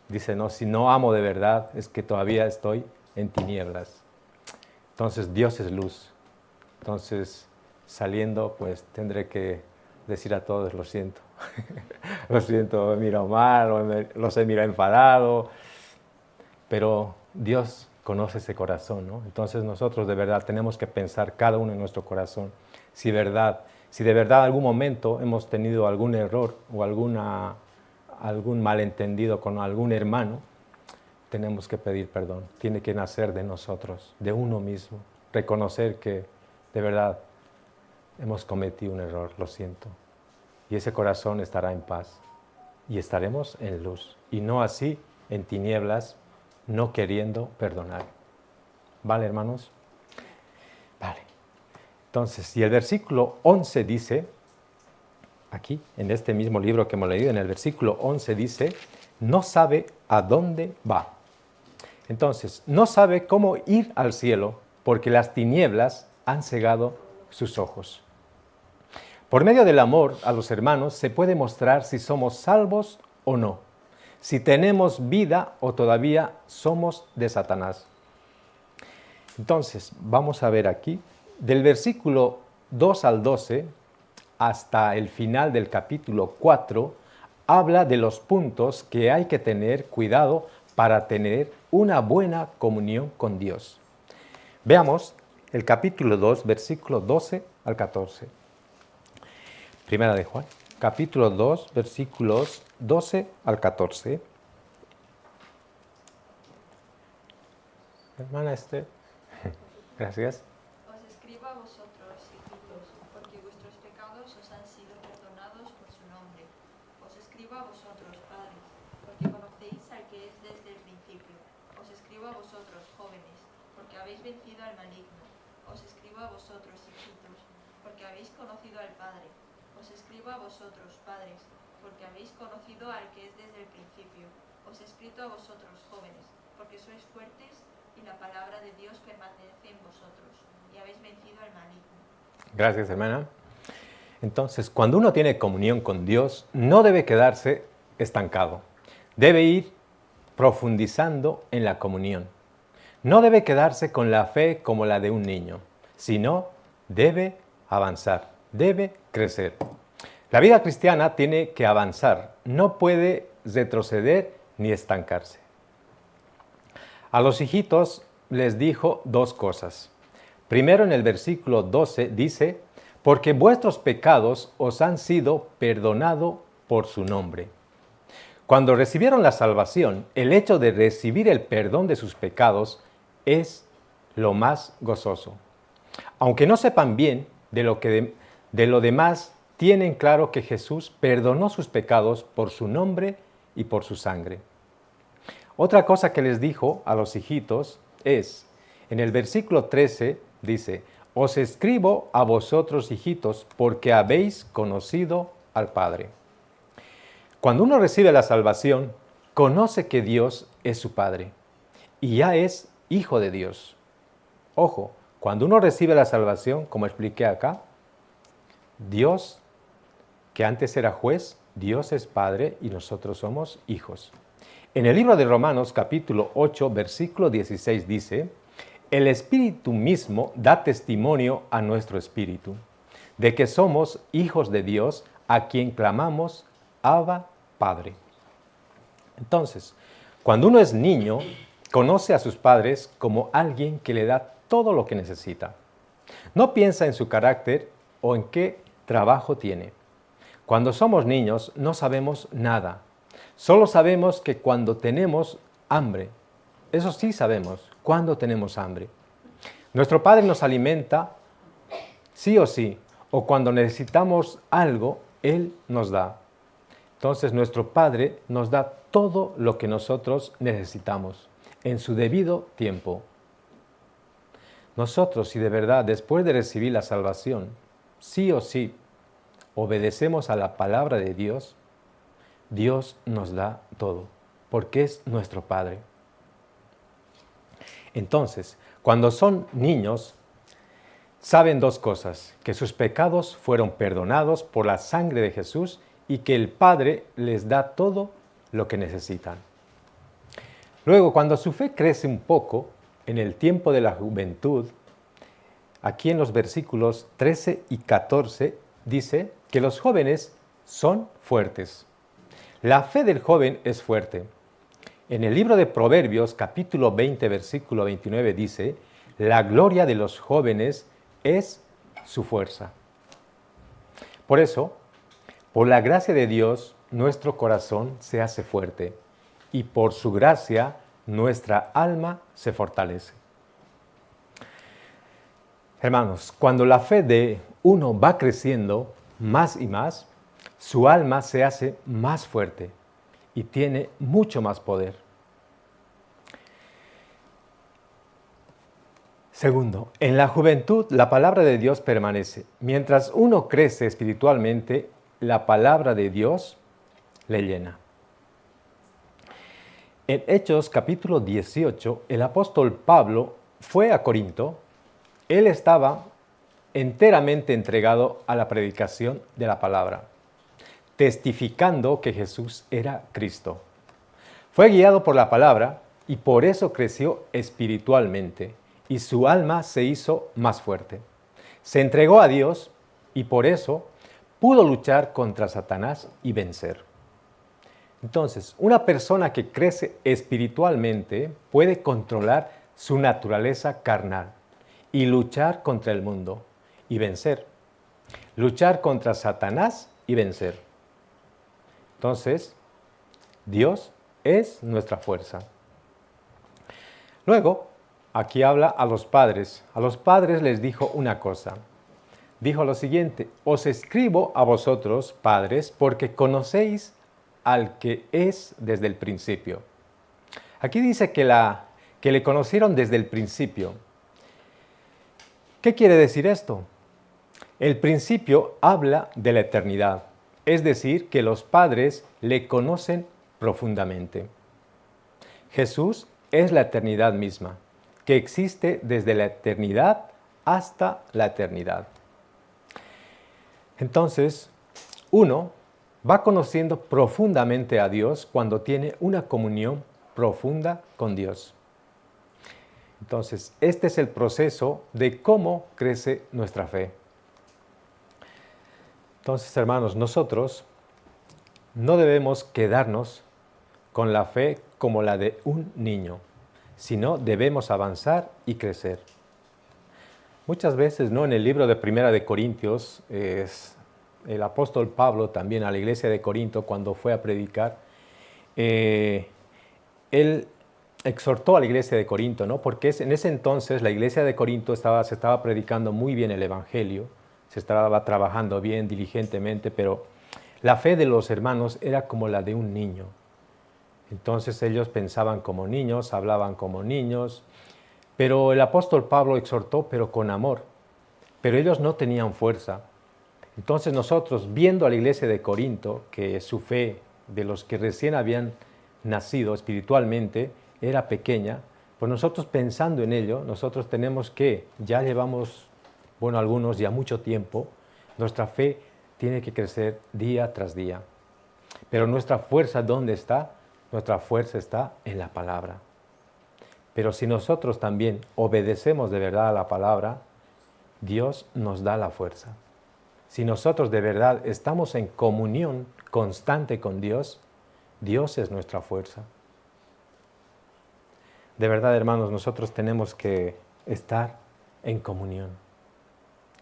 dice, no, si no amo de verdad es que todavía estoy en tinieblas. Entonces Dios es luz. Entonces saliendo pues tendré que decir a todos: lo siento. Lo siento, he mirado mal, los he mirado enfadado. Pero Dios conoce ese corazón, ¿no? Entonces nosotros de verdad tenemos que pensar cada uno en nuestro corazón. Si de verdad en algún momento hemos tenido algún error o algún malentendido con algún hermano, tenemos que pedir perdón. Tiene que nacer de nosotros, de uno mismo. Reconocer que de verdad hemos cometido un error, lo siento. Y ese corazón estará en paz y estaremos en luz. Y no así en tinieblas, no queriendo perdonar. ¿Vale, hermanos? Vale. Entonces, y el versículo 11 dice, aquí, en este mismo libro que hemos leído, en el versículo 11 dice, no sabe a dónde va. Entonces, no sabe cómo ir al cielo porque las tinieblas han cegado sus ojos. Por medio del amor a los hermanos se puede mostrar si somos salvos o no, si tenemos vida o todavía somos de Satanás. Entonces, vamos a ver aquí, del versículo 2 al 12 hasta el final del capítulo 4, habla de los puntos que hay que tener cuidado para tener una buena comunión con Dios. Veamos el capítulo 2, versículo 12 al 14. Primera de Juan, capítulo 2, versículos 12 al 14. Hermana Esther, gracias. Os escribo a vosotros, hijitos, porque vuestros pecados os han sido perdonados por su nombre. Os escribo a vosotros, padres, porque conocéis al que es desde el principio. Os escribo a vosotros, jóvenes, porque habéis vencido al maligno. Os escribo a vosotros, hijitos, porque habéis conocido al Padre. Os escribo a vosotros, padres, porque habéis conocido al que es desde el principio. Os he escrito a vosotros, jóvenes, porque sois fuertes y la palabra de Dios permanece en vosotros, y habéis vencido al maligno. Gracias, hermana. Entonces, cuando uno tiene comunión con Dios, no debe quedarse estancado. Debe ir profundizando en la comunión. No debe quedarse con la fe como la de un niño, sino debe avanzar, debe crecer. La vida cristiana tiene que avanzar, no puede retroceder ni estancarse. A los hijitos les dijo dos cosas. Primero, en el versículo 12 dice, porque vuestros pecados os han sido perdonados por su nombre. Cuando recibieron la salvación, el hecho de recibir el perdón de sus pecados es lo más gozoso. Aunque no sepan bien de lo demás, tienen claro que Jesús perdonó sus pecados por su nombre y por su sangre. Otra cosa que les dijo a los hijitos es, en el versículo 13 dice, os escribo a vosotros, hijitos, porque habéis conocido al Padre. Cuando uno recibe la salvación, conoce que Dios es su Padre y ya es hijo de Dios. Ojo, cuando uno recibe la salvación, como expliqué acá, Dios, que antes era juez, Dios es Padre y nosotros somos hijos. En el libro de Romanos, capítulo 8, versículo 16 dice, el Espíritu mismo da testimonio a nuestro espíritu de que somos hijos de Dios, a quien clamamos, Abba, Padre. Entonces, cuando uno es niño, conoce a sus padres como alguien que le da todo lo que necesita. No piensa en su carácter o en qué trabajo tiene. Cuando somos niños no sabemos nada. Solo sabemos que cuando tenemos hambre, eso sí sabemos, cuando tenemos hambre. Nuestro Padre nos alimenta sí o sí, o cuando necesitamos algo, Él nos da. Entonces nuestro Padre nos da todo lo que nosotros necesitamos, en su debido tiempo. Nosotros, si de verdad, después de recibir la salvación, sí o sí, obedecemos a la palabra de Dios, Dios nos da todo, porque es nuestro Padre. Entonces, cuando son niños, saben dos cosas, que sus pecados fueron perdonados por la sangre de Jesús y que el Padre les da todo lo que necesitan. Luego, cuando su fe crece un poco, en el tiempo de la juventud, aquí en los versículos 13 y 14, dice que los jóvenes son fuertes. La fe del joven es fuerte. En el libro de Proverbios, capítulo 20, versículo 29, dice, la gloria de los jóvenes es su fuerza. Por eso, por la gracia de Dios, nuestro corazón se hace fuerte y por su gracia, nuestra alma se fortalece. Hermanos, cuando la fe de uno va creciendo más y más, su alma se hace más fuerte y tiene mucho más poder. Segundo, en la juventud la palabra de Dios permanece. Mientras uno crece espiritualmente, la palabra de Dios le llena. En Hechos capítulo 18, el apóstol Pablo fue a Corinto. Él estaba enteramente entregado a la predicación de la palabra, testificando que Jesús era Cristo. Fue guiado por la palabra y por eso creció espiritualmente y su alma se hizo más fuerte. Se entregó a Dios y por eso pudo luchar contra Satanás y vencer. Entonces, una persona que crece espiritualmente puede controlar su naturaleza carnal y luchar contra el mundo y vencer. Luchar contra Satanás y vencer. Entonces, Dios es nuestra fuerza. Luego, aquí habla a los padres. A los padres les dijo una cosa. Dijo lo siguiente: os escribo a vosotros, padres, porque conocéis al que es desde el principio. Aquí dice que le conocieron desde el principio. ¿Qué quiere decir esto? El principio habla de la eternidad, es decir, que los padres le conocen profundamente. Jesús es la eternidad misma, que existe desde la eternidad hasta la eternidad. Entonces, uno va conociendo profundamente a Dios cuando tiene una comunión profunda con Dios. Entonces, este es el proceso de cómo crece nuestra fe. Entonces, hermanos, nosotros no debemos quedarnos con la fe como la de un niño, sino debemos avanzar y crecer. Muchas veces, ¿no? En el libro de Primera de Corintios, el apóstol Pablo también a la iglesia de Corinto, cuando fue a predicar, él exhortó a la iglesia de Corinto, ¿no? Porque en ese entonces la iglesia de Corinto se estaba predicando muy bien el evangelio, se estaba trabajando bien, diligentemente, pero la fe de los hermanos era como la de un niño. Entonces ellos pensaban como niños, hablaban como niños, pero el apóstol Pablo exhortó, pero con amor. Pero ellos no tenían fuerza. Entonces nosotros, viendo a la iglesia de Corinto, que su fe de los que recién habían nacido espiritualmente era pequeña, pues nosotros pensando en ello, nosotros tenemos que, ya llevamos, bueno, algunos ya mucho tiempo, nuestra fe tiene que crecer día tras día. Pero nuestra fuerza, ¿dónde está? Nuestra fuerza está en la palabra. Pero si nosotros también obedecemos de verdad a la palabra, Dios nos da la fuerza. Si nosotros de verdad estamos en comunión constante con Dios, Dios es nuestra fuerza. De verdad, hermanos, nosotros tenemos que estar en comunión.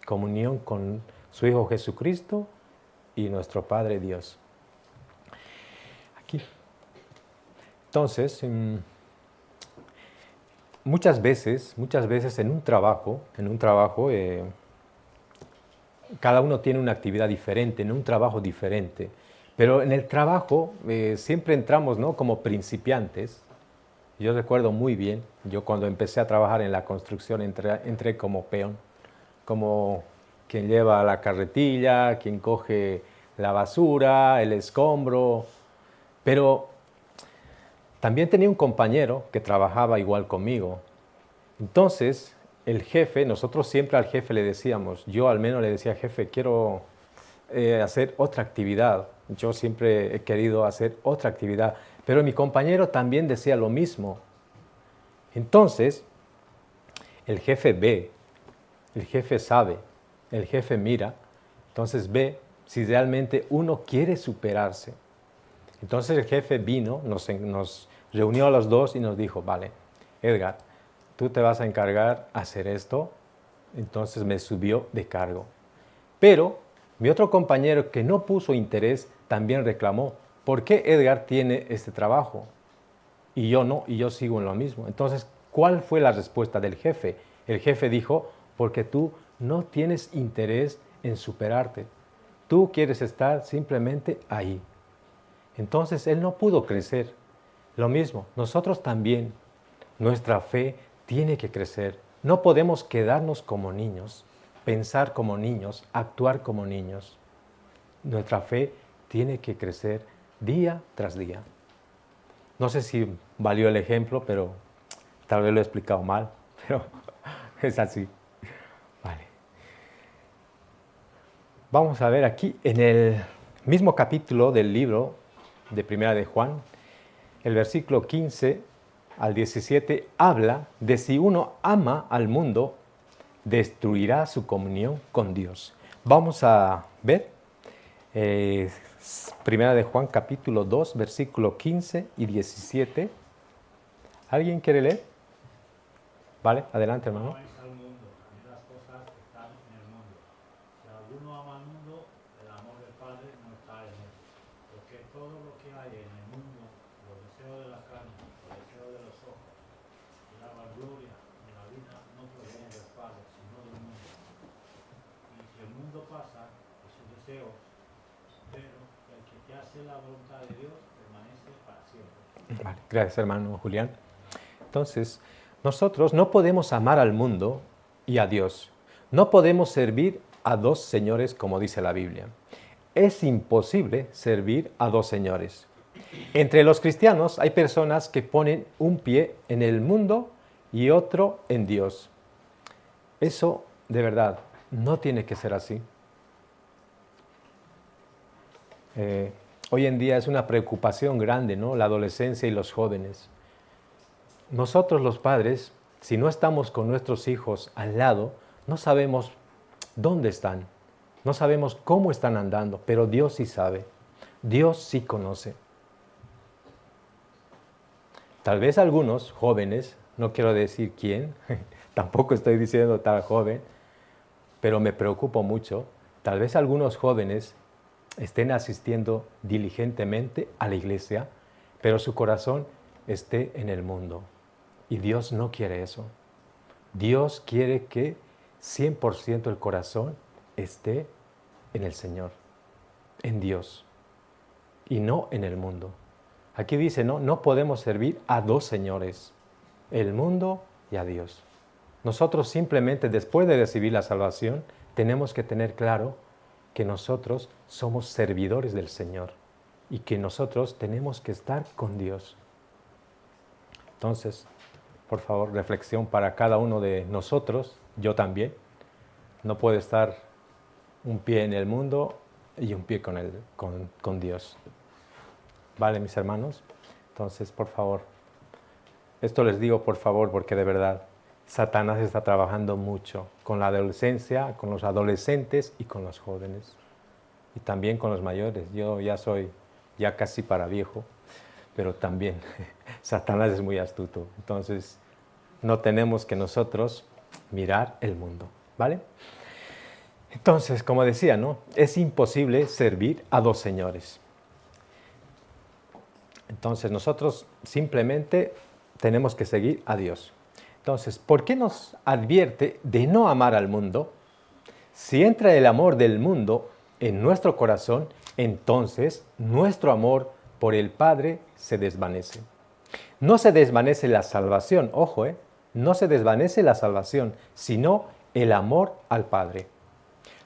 Comunión con su Hijo Jesucristo y nuestro Padre Dios. Aquí. Entonces, muchas veces en un trabajo, cada uno tiene una actividad diferente, en un trabajo diferente. Pero en el trabajo siempre entramos, ¿no? Como principiantes. Yo recuerdo muy bien, yo cuando empecé a trabajar en la construcción entré como peón, como quien lleva la carretilla, quien coge la basura, el escombro. Pero también tenía un compañero que trabajaba igual conmigo. Entonces, el jefe, nosotros siempre al jefe le decíamos, yo al menos le decía, jefe, quiero hacer otra actividad. Yo siempre he querido hacer otra actividad. Pero mi compañero también decía lo mismo. Entonces, el jefe ve, el jefe sabe, el jefe mira, entonces ve si realmente uno quiere superarse. Entonces el jefe vino, nos reunió a los dos y nos dijo, vale, Edgar, tú te vas a encargar de hacer esto. Entonces me subió de cargo. Pero mi otro compañero que no puso interés también reclamó, ¿por qué Edgar tiene este trabajo? Y yo no, y yo sigo en lo mismo. Entonces, ¿cuál fue la respuesta del jefe? El jefe dijo, porque tú no tienes interés en superarte. Tú quieres estar simplemente ahí. Entonces, él no pudo crecer. Lo mismo, nosotros también, nuestra fe tiene que crecer. No podemos quedarnos como niños, pensar como niños, actuar como niños. Nuestra fe tiene que crecer día tras día. No sé si valió el ejemplo, pero tal vez lo he explicado mal, pero es así. Vale. Vamos a ver aquí en el mismo capítulo del libro de Primera de Juan, el versículo 15 al 17 habla de si uno ama al mundo, destruirá su comunión con Dios. Vamos a ver Primera de Juan capítulo 2, versículo 15 y 17. ¿Alguien quiere leer? Vale, adelante, hermano. No améis al mundo, ni las cosas que están en el mundo. Si alguno ama al mundo, el amor del Padre no está en él. Porque todo lo que hay en el mundo, los deseos de la carne, los deseos de los ojos, y la vanagloria de la vida, no proviene del Padre, sino del mundo. Y si el mundo pasa, y sus deseos, pero el que hace la voluntad de Dios permanece para siempre. Vale, gracias, hermano Julián. Entonces, nosotros no podemos amar al mundo y a Dios. No podemos servir a dos señores, como dice la Biblia. Es imposible servir a dos señores. Entre los cristianos hay personas que ponen un pie en el mundo y otro en Dios. Eso, de verdad, no tiene que ser así. Hoy en día es una preocupación grande, ¿no? La adolescencia y los jóvenes. Nosotros los padres, si no estamos con nuestros hijos al lado, no sabemos dónde están, no sabemos cómo están andando, pero Dios sí sabe, Dios sí conoce. Tal vez algunos jóvenes, no quiero decir quién, tampoco estoy diciendo tal joven, pero me preocupo mucho, tal vez algunos jóvenes estén asistiendo diligentemente a la iglesia, pero su corazón esté en el mundo. Y Dios no quiere eso. Dios quiere que 100% el corazón esté en el Señor, en Dios, y no en el mundo. Aquí dice, no podemos servir a dos señores, el mundo y a Dios. Nosotros simplemente, después de recibir la salvación, tenemos que tener claro que nosotros somos servidores del Señor y que nosotros tenemos que estar con Dios. Entonces, por favor, reflexión para cada uno de nosotros, yo también. No puedo estar un pie en el mundo y un pie con Dios. ¿Vale, mis hermanos? Entonces, por favor, esto les digo por favor porque de verdad Satanás está trabajando mucho con la adolescencia, con los adolescentes y con los jóvenes. Y también con los mayores. Yo ya soy casi para viejo, pero también Satanás es muy astuto. Entonces, no tenemos que nosotros mirar el mundo, ¿vale? Entonces, como decía, ¿no? Es imposible servir a dos señores. Entonces, nosotros simplemente tenemos que seguir a Dios. Entonces, ¿por qué nos advierte de no amar al mundo? Si entra el amor del mundo en nuestro corazón, entonces nuestro amor por el Padre se desvanece. No se desvanece la salvación, ojo, no se desvanece la salvación, sino el amor al Padre.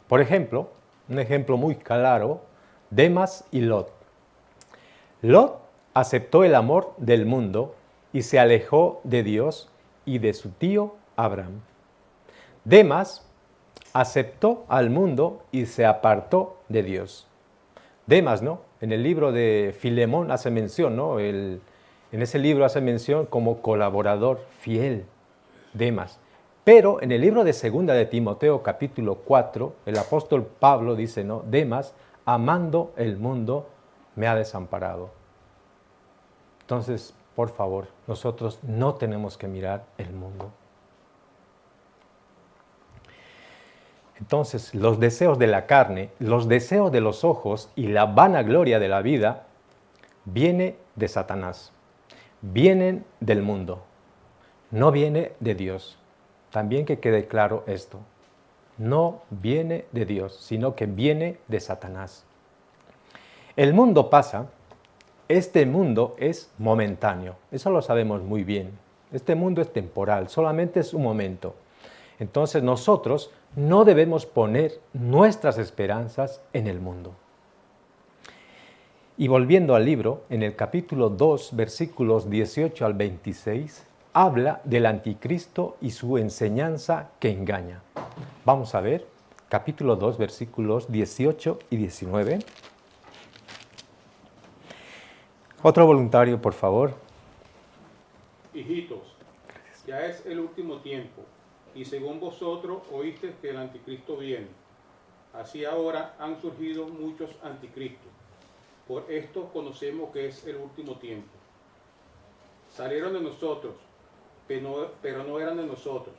Por ejemplo, un ejemplo muy claro, Demas y Lot. Lot aceptó el amor del mundo y se alejó de Dios y de su tío Abraham. Demas aceptó al mundo y se apartó de Dios. Demas, ¿no? En el libro de Filemón hace mención, ¿no? En ese libro hace mención como colaborador fiel, Demas. Pero en el libro de Segunda de Timoteo, capítulo 4, el apóstol Pablo dice, ¿no? Demas, amando el mundo, me ha desamparado. Entonces, por favor, nosotros no tenemos que mirar el mundo. Entonces, los deseos de la carne, los deseos de los ojos y la vanagloria de la vida viene de Satanás, vienen del mundo, no viene de Dios. También que quede claro esto, no viene de Dios, sino que viene de Satanás. El mundo pasa, este mundo es momentáneo, eso lo sabemos muy bien. Este mundo es temporal, solamente es un momento. Entonces nosotros no debemos poner nuestras esperanzas en el mundo. Y volviendo al libro, en el capítulo 2, versículos 18 al 26, habla del anticristo y su enseñanza que engaña. Vamos a ver capítulo 2, versículos 18 y 19. Otro voluntario, por favor. Hijitos, ya es el último tiempo, y según vosotros oísteis que el anticristo viene. Así ahora han surgido muchos anticristos. Por esto conocemos que es el último tiempo. Salieron de nosotros, pero no eran de nosotros,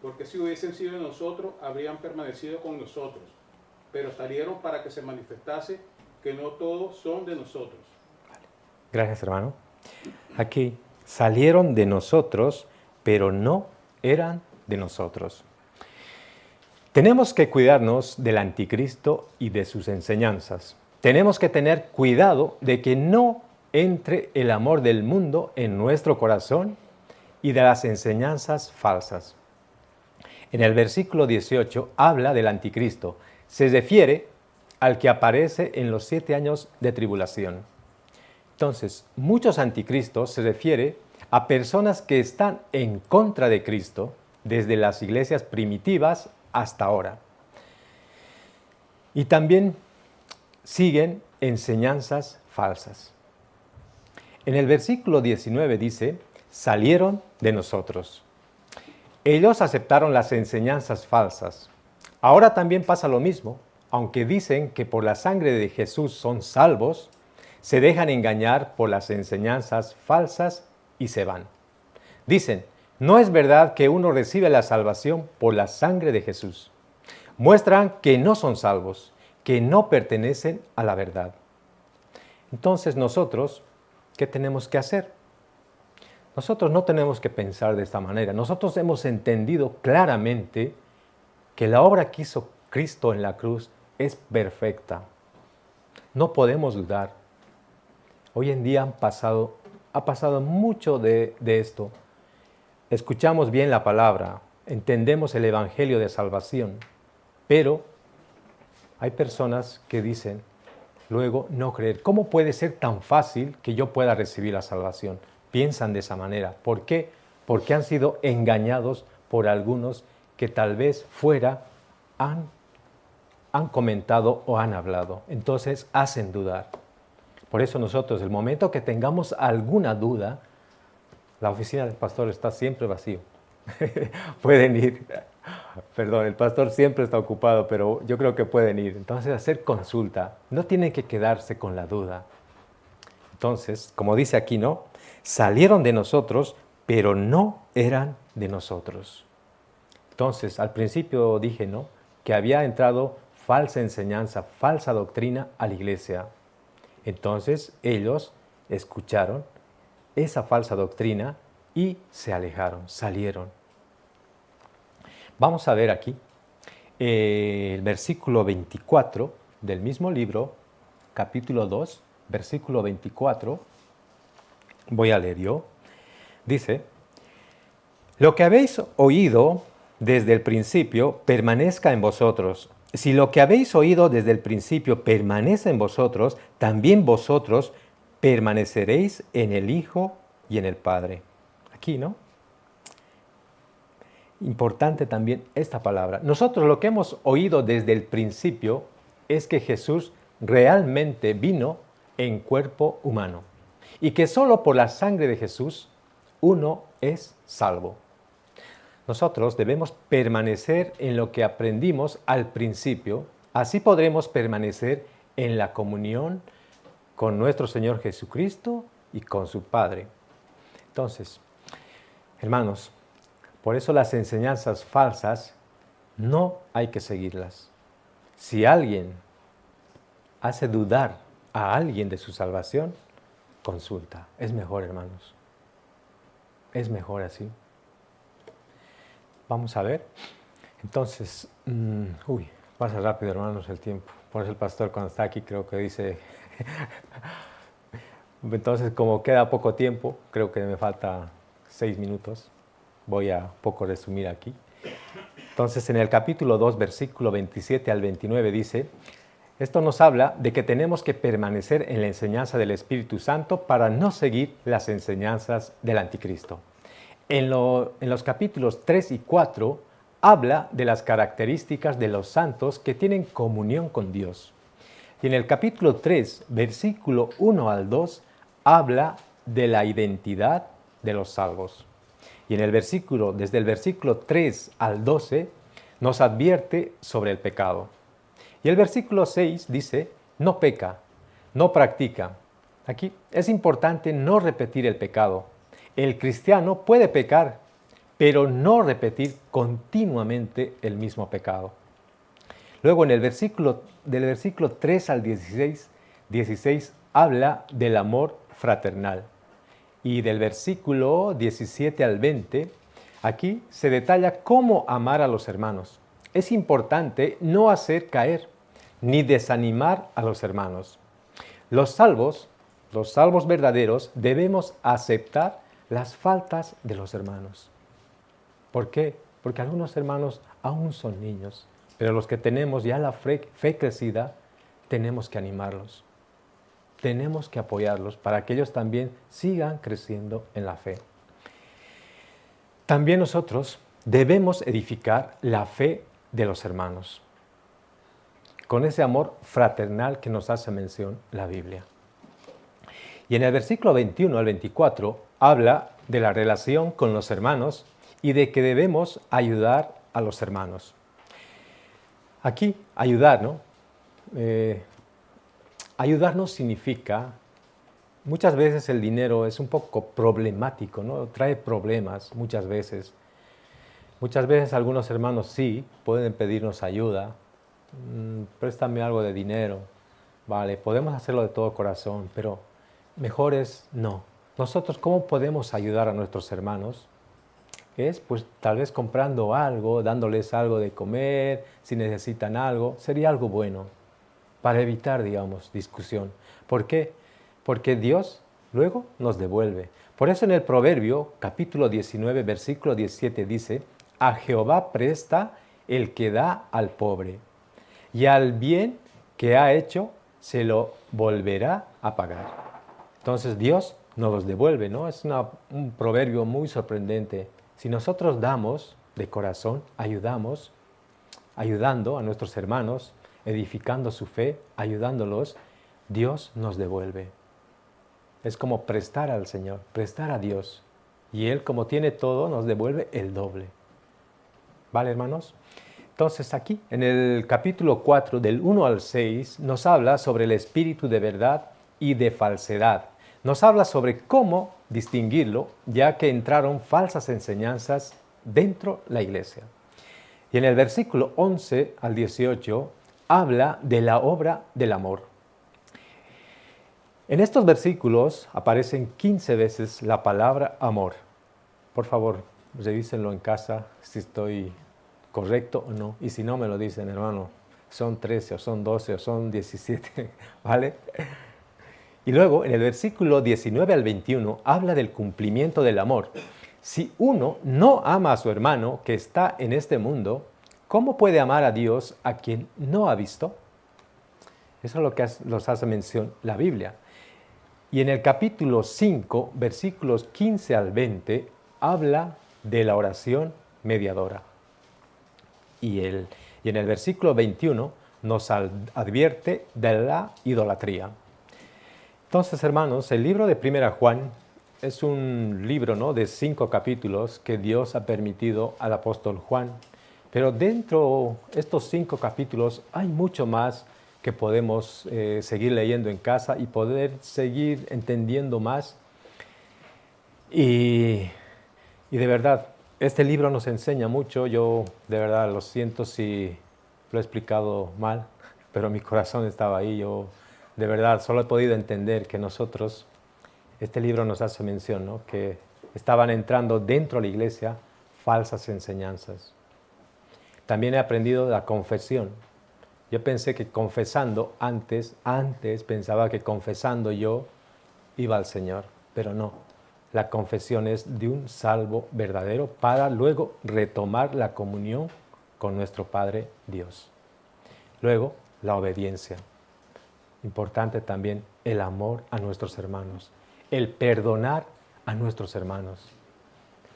porque si hubiesen sido de nosotros, habrían permanecido con nosotros. Pero salieron para que se manifestase que no todos son de nosotros. Gracias, hermano. Aquí, salieron de nosotros, pero no eran de nosotros. Tenemos que cuidarnos del anticristo y de sus enseñanzas. Tenemos que tener cuidado de que no entre el amor del mundo en nuestro corazón y de las enseñanzas falsas. En el versículo 18 habla del anticristo. Se refiere al que aparece en los 7 años de tribulación. Entonces, muchos anticristos se refiere a personas que están en contra de Cristo desde las iglesias primitivas hasta ahora. Y también siguen enseñanzas falsas. En el versículo 19 dice, salieron de nosotros. Ellos aceptaron las enseñanzas falsas. Ahora también pasa lo mismo, aunque dicen que por la sangre de Jesús son salvos, se dejan engañar por las enseñanzas falsas y se van. Dicen, no es verdad que uno recibe la salvación por la sangre de Jesús. Muestran que no son salvos, que no pertenecen a la verdad. Entonces nosotros, ¿qué tenemos que hacer? Nosotros no tenemos que pensar de esta manera. Nosotros hemos entendido claramente que la obra que hizo Cristo en la cruz es perfecta. No podemos dudar. Hoy en día ha pasado mucho de esto. Escuchamos bien la palabra, entendemos el evangelio de salvación, pero hay personas que dicen luego no creer. ¿Cómo puede ser tan fácil que yo pueda recibir la salvación? Piensan de esa manera. ¿Por qué? Porque han sido engañados por algunos que tal vez fuera han comentado o han hablado. Entonces hacen dudar. Por eso nosotros, el momento que tengamos alguna duda, la oficina del pastor está siempre vacío. Pueden ir. Perdón, el pastor siempre está ocupado, pero yo creo que pueden ir. Entonces, hacer consulta. No tienen que quedarse con la duda. Entonces, como dice aquí, ¿no? Salieron de nosotros, pero no eran de nosotros. Entonces, al principio dije, ¿no? Que había entrado falsa enseñanza, falsa doctrina a la iglesia. Entonces ellos escucharon esa falsa doctrina y se alejaron, salieron. Vamos a ver aquí el versículo 24 del mismo libro, capítulo 2, versículo 24. Voy a leer yo. Dice, lo que habéis oído desde el principio permanezca en vosotros. Si lo que habéis oído desde el principio permanece en vosotros, también vosotros permaneceréis en el Hijo y en el Padre. Aquí, ¿no? Importante también esta palabra. Nosotros lo que hemos oído desde el principio es que Jesús realmente vino en cuerpo humano y que solo por la sangre de Jesús uno es salvo. Nosotros debemos permanecer en lo que aprendimos al principio, así podremos permanecer en la comunión con nuestro Señor Jesucristo y con su Padre. Entonces, hermanos, por eso las enseñanzas falsas no hay que seguirlas. Si alguien hace dudar a alguien de su salvación, consulta. Es mejor, hermanos. Es mejor así. Vamos a ver. Entonces, pasa rápido, hermanos, el tiempo. Por eso el pastor cuando está aquí creo que dice... Entonces, como queda poco tiempo, creo que me falta 6 minutos. Voy a poco resumir aquí. Entonces, en el capítulo 2, versículo 27 al 29 dice, esto nos habla de que tenemos que permanecer en la enseñanza del Espíritu Santo para no seguir las enseñanzas del anticristo. En los capítulos 3 y 4 habla de las características de los santos que tienen comunión con Dios. Y en el capítulo 3, versículo 1 al 2, habla de la identidad de los salvos. Y en el versículo, desde el versículo 3 al 12, nos advierte sobre el pecado. Y el versículo 6 dice, no peca, no practica. Aquí es importante no repetir el pecado. El cristiano puede pecar, pero no repetir continuamente el mismo pecado. Luego en el del versículo 3 al 16 habla del amor fraternal. Y del versículo 17 al 20, aquí se detalla cómo amar a los hermanos. Es importante no hacer caer ni desanimar a los hermanos. Los salvos verdaderos, debemos aceptar las faltas de los hermanos. ¿Por qué? Porque algunos hermanos aún son niños, pero los que tenemos ya la fe crecida, tenemos que animarlos. Tenemos que apoyarlos para que ellos también sigan creciendo en la fe. También nosotros debemos edificar la fe de los hermanos, con ese amor fraternal que nos hace mención la Biblia. Y en el versículo 21 al 24 habla de la relación con los hermanos y de que debemos ayudar a los hermanos. Aquí, ayudar, ¿no? Ayudarnos significa, muchas veces el dinero es un poco problemático, ¿no? Trae problemas muchas veces. Muchas veces algunos hermanos sí pueden pedirnos ayuda, préstame algo de dinero, vale, podemos hacerlo de todo corazón, pero mejor es no. Nosotros, ¿cómo podemos ayudar a nuestros hermanos? Es pues tal vez comprando algo, dándoles algo de comer, si necesitan algo, sería algo bueno para evitar, digamos, discusión. ¿Por qué? Porque Dios luego nos devuelve. Por eso en el Proverbio, capítulo 19, versículo 17 dice, a Jehová presta el que da al pobre, y al bien que ha hecho se lo volverá a pagar. Entonces Dios nos los devuelve, ¿no? Es un proverbio muy sorprendente. Si nosotros damos de corazón, ayudando a nuestros hermanos, edificando su fe, ayudándolos, Dios nos devuelve. Es como prestar al Señor, prestar a Dios. Y Él, como tiene todo, nos devuelve el doble. ¿Vale, hermanos? Entonces aquí, en el capítulo 4, del 1 al 6, nos habla sobre el espíritu de verdad y de falsedad. Nos habla sobre cómo distinguirlo, ya que entraron falsas enseñanzas dentro de la iglesia. Y en el versículo 11 al 18, habla de la obra del amor. En estos versículos aparecen 15 veces la palabra amor. Por favor, revísenlo en casa si estoy correcto o no. Y si no, me lo dicen, hermano. Son 13 o son 12 o son 17, ¿vale? Y luego, en el versículo 19 al 21, habla del cumplimiento del amor. Si uno no ama a su hermano que está en este mundo, ¿cómo puede amar a Dios a quien no ha visto? Eso es lo que nos hace mención la Biblia. Y en el capítulo 5, versículos 15 al 20, habla de la oración mediadora. Y en el versículo 21 nos advierte de la idolatría. Entonces, hermanos, el libro de 1 Juan es un libro, ¿no?, de 5 capítulos que Dios ha permitido al apóstol Juan. Pero dentro de estos 5 capítulos hay mucho más que podemos seguir leyendo en casa y poder seguir entendiendo más. Y de verdad, este libro nos enseña mucho. Yo de verdad lo siento si lo he explicado mal, pero mi corazón estaba ahí. Yo de verdad solo he podido entender que nosotros, este libro nos hace mención, ¿no?, que estaban entrando dentro de la iglesia falsas enseñanzas. También he aprendido la confesión. Yo pensé que confesando antes pensaba que confesando yo iba al Señor, pero no. La confesión es de un salvo verdadero para luego retomar la comunión con nuestro Padre Dios. Luego, la obediencia. Importante también el amor a nuestros hermanos, el perdonar a nuestros hermanos.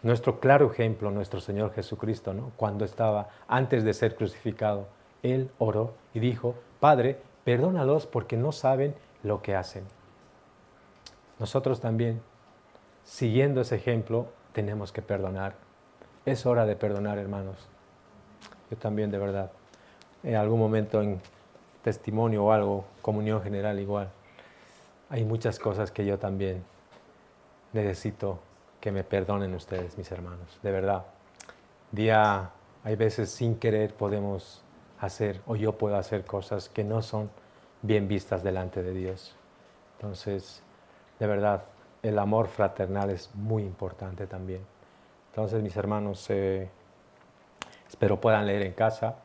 Nuestro claro ejemplo, nuestro Señor Jesucristo, ¿no? Cuando estaba antes de ser crucificado, Él oró y dijo, Padre, perdónalos porque no saben lo que hacen. Nosotros también, siguiendo ese ejemplo, tenemos que perdonar. Es hora de perdonar, hermanos. Yo también, de verdad, en algún momento en testimonio o algo, comunión general igual, hay muchas cosas que yo también necesito que me perdonen ustedes, mis hermanos, de verdad. Hay veces sin querer podemos hacer, o yo puedo hacer cosas que no son bien vistas delante de Dios. Entonces, de verdad, el amor fraternal es muy importante también. Entonces, mis hermanos, espero puedan leer en casa.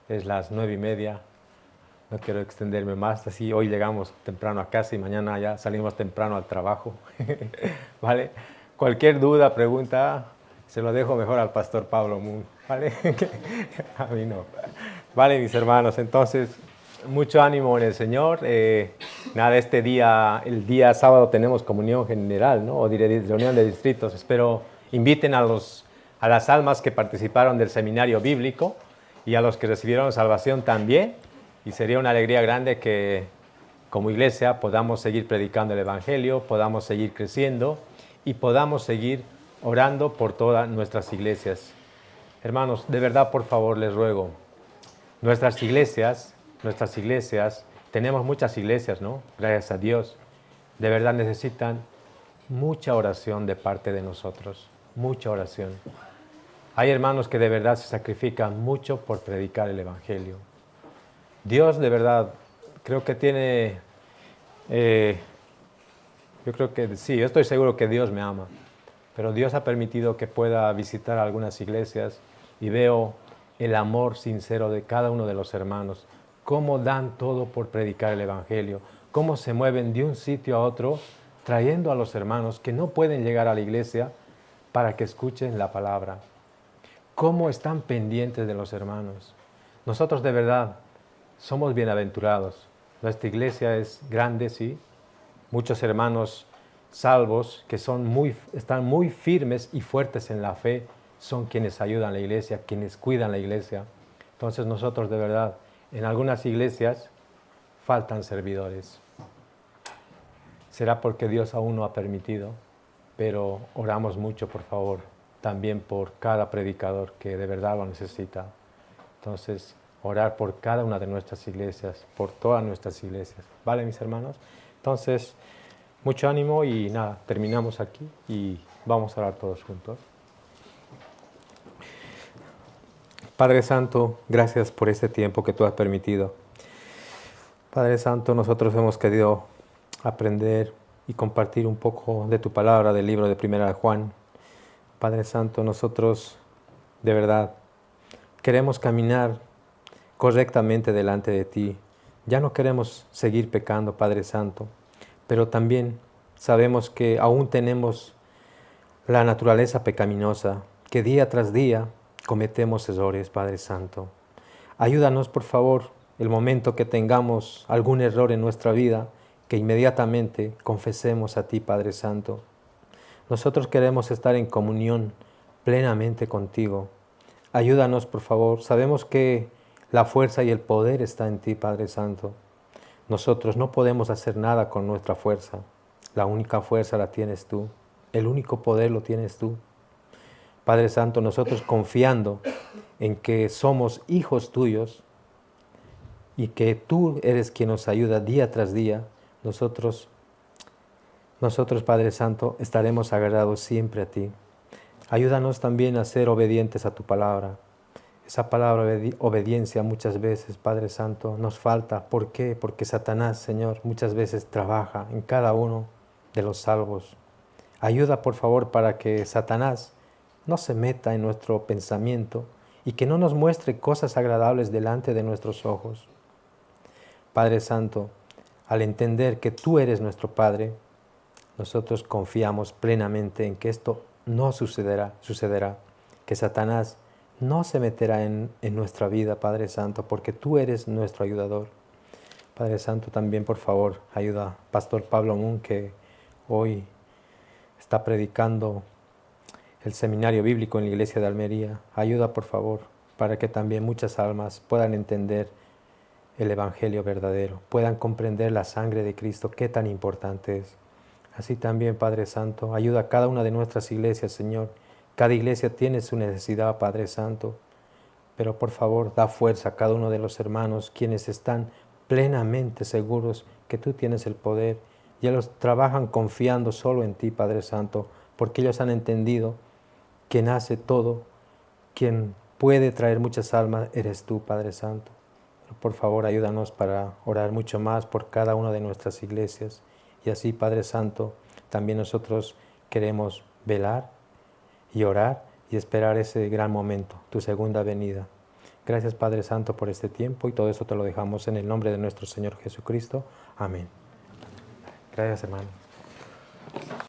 Es las 9:30. No quiero extenderme más. Así hoy llegamos temprano a casa y mañana ya salimos temprano al trabajo. ¿Vale? Cualquier duda, pregunta, se lo dejo mejor al pastor Pablo Moon. ¿Vale? A mí no. Vale, mis hermanos. Entonces, mucho ánimo en el Señor. Nada, este día, el día sábado tenemos comunión general, ¿no? O reunión de distritos. Espero inviten a las almas que participaron del seminario bíblico y a los que recibieron salvación también. Y sería una alegría grande que como iglesia podamos seguir predicando el Evangelio, podamos seguir creciendo y podamos seguir orando por todas nuestras iglesias. Hermanos, de verdad, por favor, les ruego, nuestras iglesias, tenemos muchas iglesias, ¿no? Gracias a Dios. De verdad necesitan mucha oración de parte de nosotros, mucha oración. Hay hermanos que de verdad se sacrifican mucho por predicar el Evangelio. Dios de verdad, creo que tiene, yo creo que sí, yo estoy seguro que Dios me ama, pero Dios ha permitido que pueda visitar algunas iglesias y veo el amor sincero de cada uno de los hermanos, cómo dan todo por predicar el Evangelio, cómo se mueven de un sitio a otro, trayendo a los hermanos que no pueden llegar a la iglesia para que escuchen la palabra. Cómo están pendientes de los hermanos. Nosotros de verdad somos bienaventurados. Nuestra iglesia es grande, sí. Muchos hermanos salvos que están muy firmes y fuertes en la fe son quienes ayudan a la iglesia, quienes cuidan la iglesia. Entonces nosotros de verdad, en algunas iglesias faltan servidores. Será porque Dios aún no ha permitido, pero oramos mucho, por favor, también por cada predicador que de verdad lo necesita. Entonces, orar por cada una de nuestras iglesias, por todas nuestras iglesias. ¿Vale, mis hermanos? Entonces, mucho ánimo y nada, terminamos aquí y vamos a orar todos juntos. Padre Santo, gracias por este tiempo que tú has permitido. Padre Santo, nosotros hemos querido aprender y compartir un poco de tu palabra del libro de 1 Juan. Padre Santo, nosotros de verdad queremos caminar correctamente delante de ti. Ya no queremos seguir pecando, Padre Santo, pero también sabemos que aún tenemos la naturaleza pecaminosa, que día tras día cometemos errores, Padre Santo. Ayúdanos, por favor, el momento que tengamos algún error en nuestra vida, que inmediatamente confesemos a ti, Padre Santo. Nosotros queremos estar en comunión plenamente contigo. Ayúdanos, por favor. Sabemos que la fuerza y el poder está en ti, Padre Santo. Nosotros no podemos hacer nada con nuestra fuerza. La única fuerza la tienes tú. El único poder lo tienes tú. Padre Santo, nosotros confiando en que somos hijos tuyos y que tú eres quien nos ayuda día tras día, nosotros, Padre Santo, estaremos agarrados siempre a ti. Ayúdanos también a ser obedientes a tu palabra. Esa palabra obediencia muchas veces, Padre Santo, nos falta. ¿Por qué? Porque Satanás, Señor, muchas veces trabaja en cada uno de los salvos. Ayuda, por favor, para que Satanás no se meta en nuestro pensamiento y que no nos muestre cosas agradables delante de nuestros ojos. Padre Santo, al entender que tú eres nuestro Padre, nosotros confiamos plenamente en que esto no sucederá, que Satanás no se meterá en nuestra vida, Padre Santo, porque tú eres nuestro ayudador. Padre Santo, también, por favor, ayuda a Pastor Pablo Moon, que hoy está predicando el seminario bíblico en la iglesia de Almería. Ayuda, por favor, para que también muchas almas puedan entender el evangelio verdadero, puedan comprender la sangre de Cristo, qué tan importante es. Así también, Padre Santo, ayuda a cada una de nuestras iglesias, Señor. Cada iglesia tiene su necesidad, Padre Santo, pero por favor, da fuerza a cada uno de los hermanos quienes están plenamente seguros que tú tienes el poder y ellos trabajan confiando solo en ti, Padre Santo, porque ellos han entendido quien hace todo, quien puede traer muchas almas, eres tú, Padre Santo. Por favor, ayúdanos para orar mucho más por cada una de nuestras iglesias. Y así, Padre Santo, también nosotros queremos velar y orar y esperar ese gran momento, tu segunda venida. Gracias, Padre Santo, por este tiempo y todo eso te lo dejamos en el nombre de nuestro Señor Jesucristo. Amén. Gracias, hermano.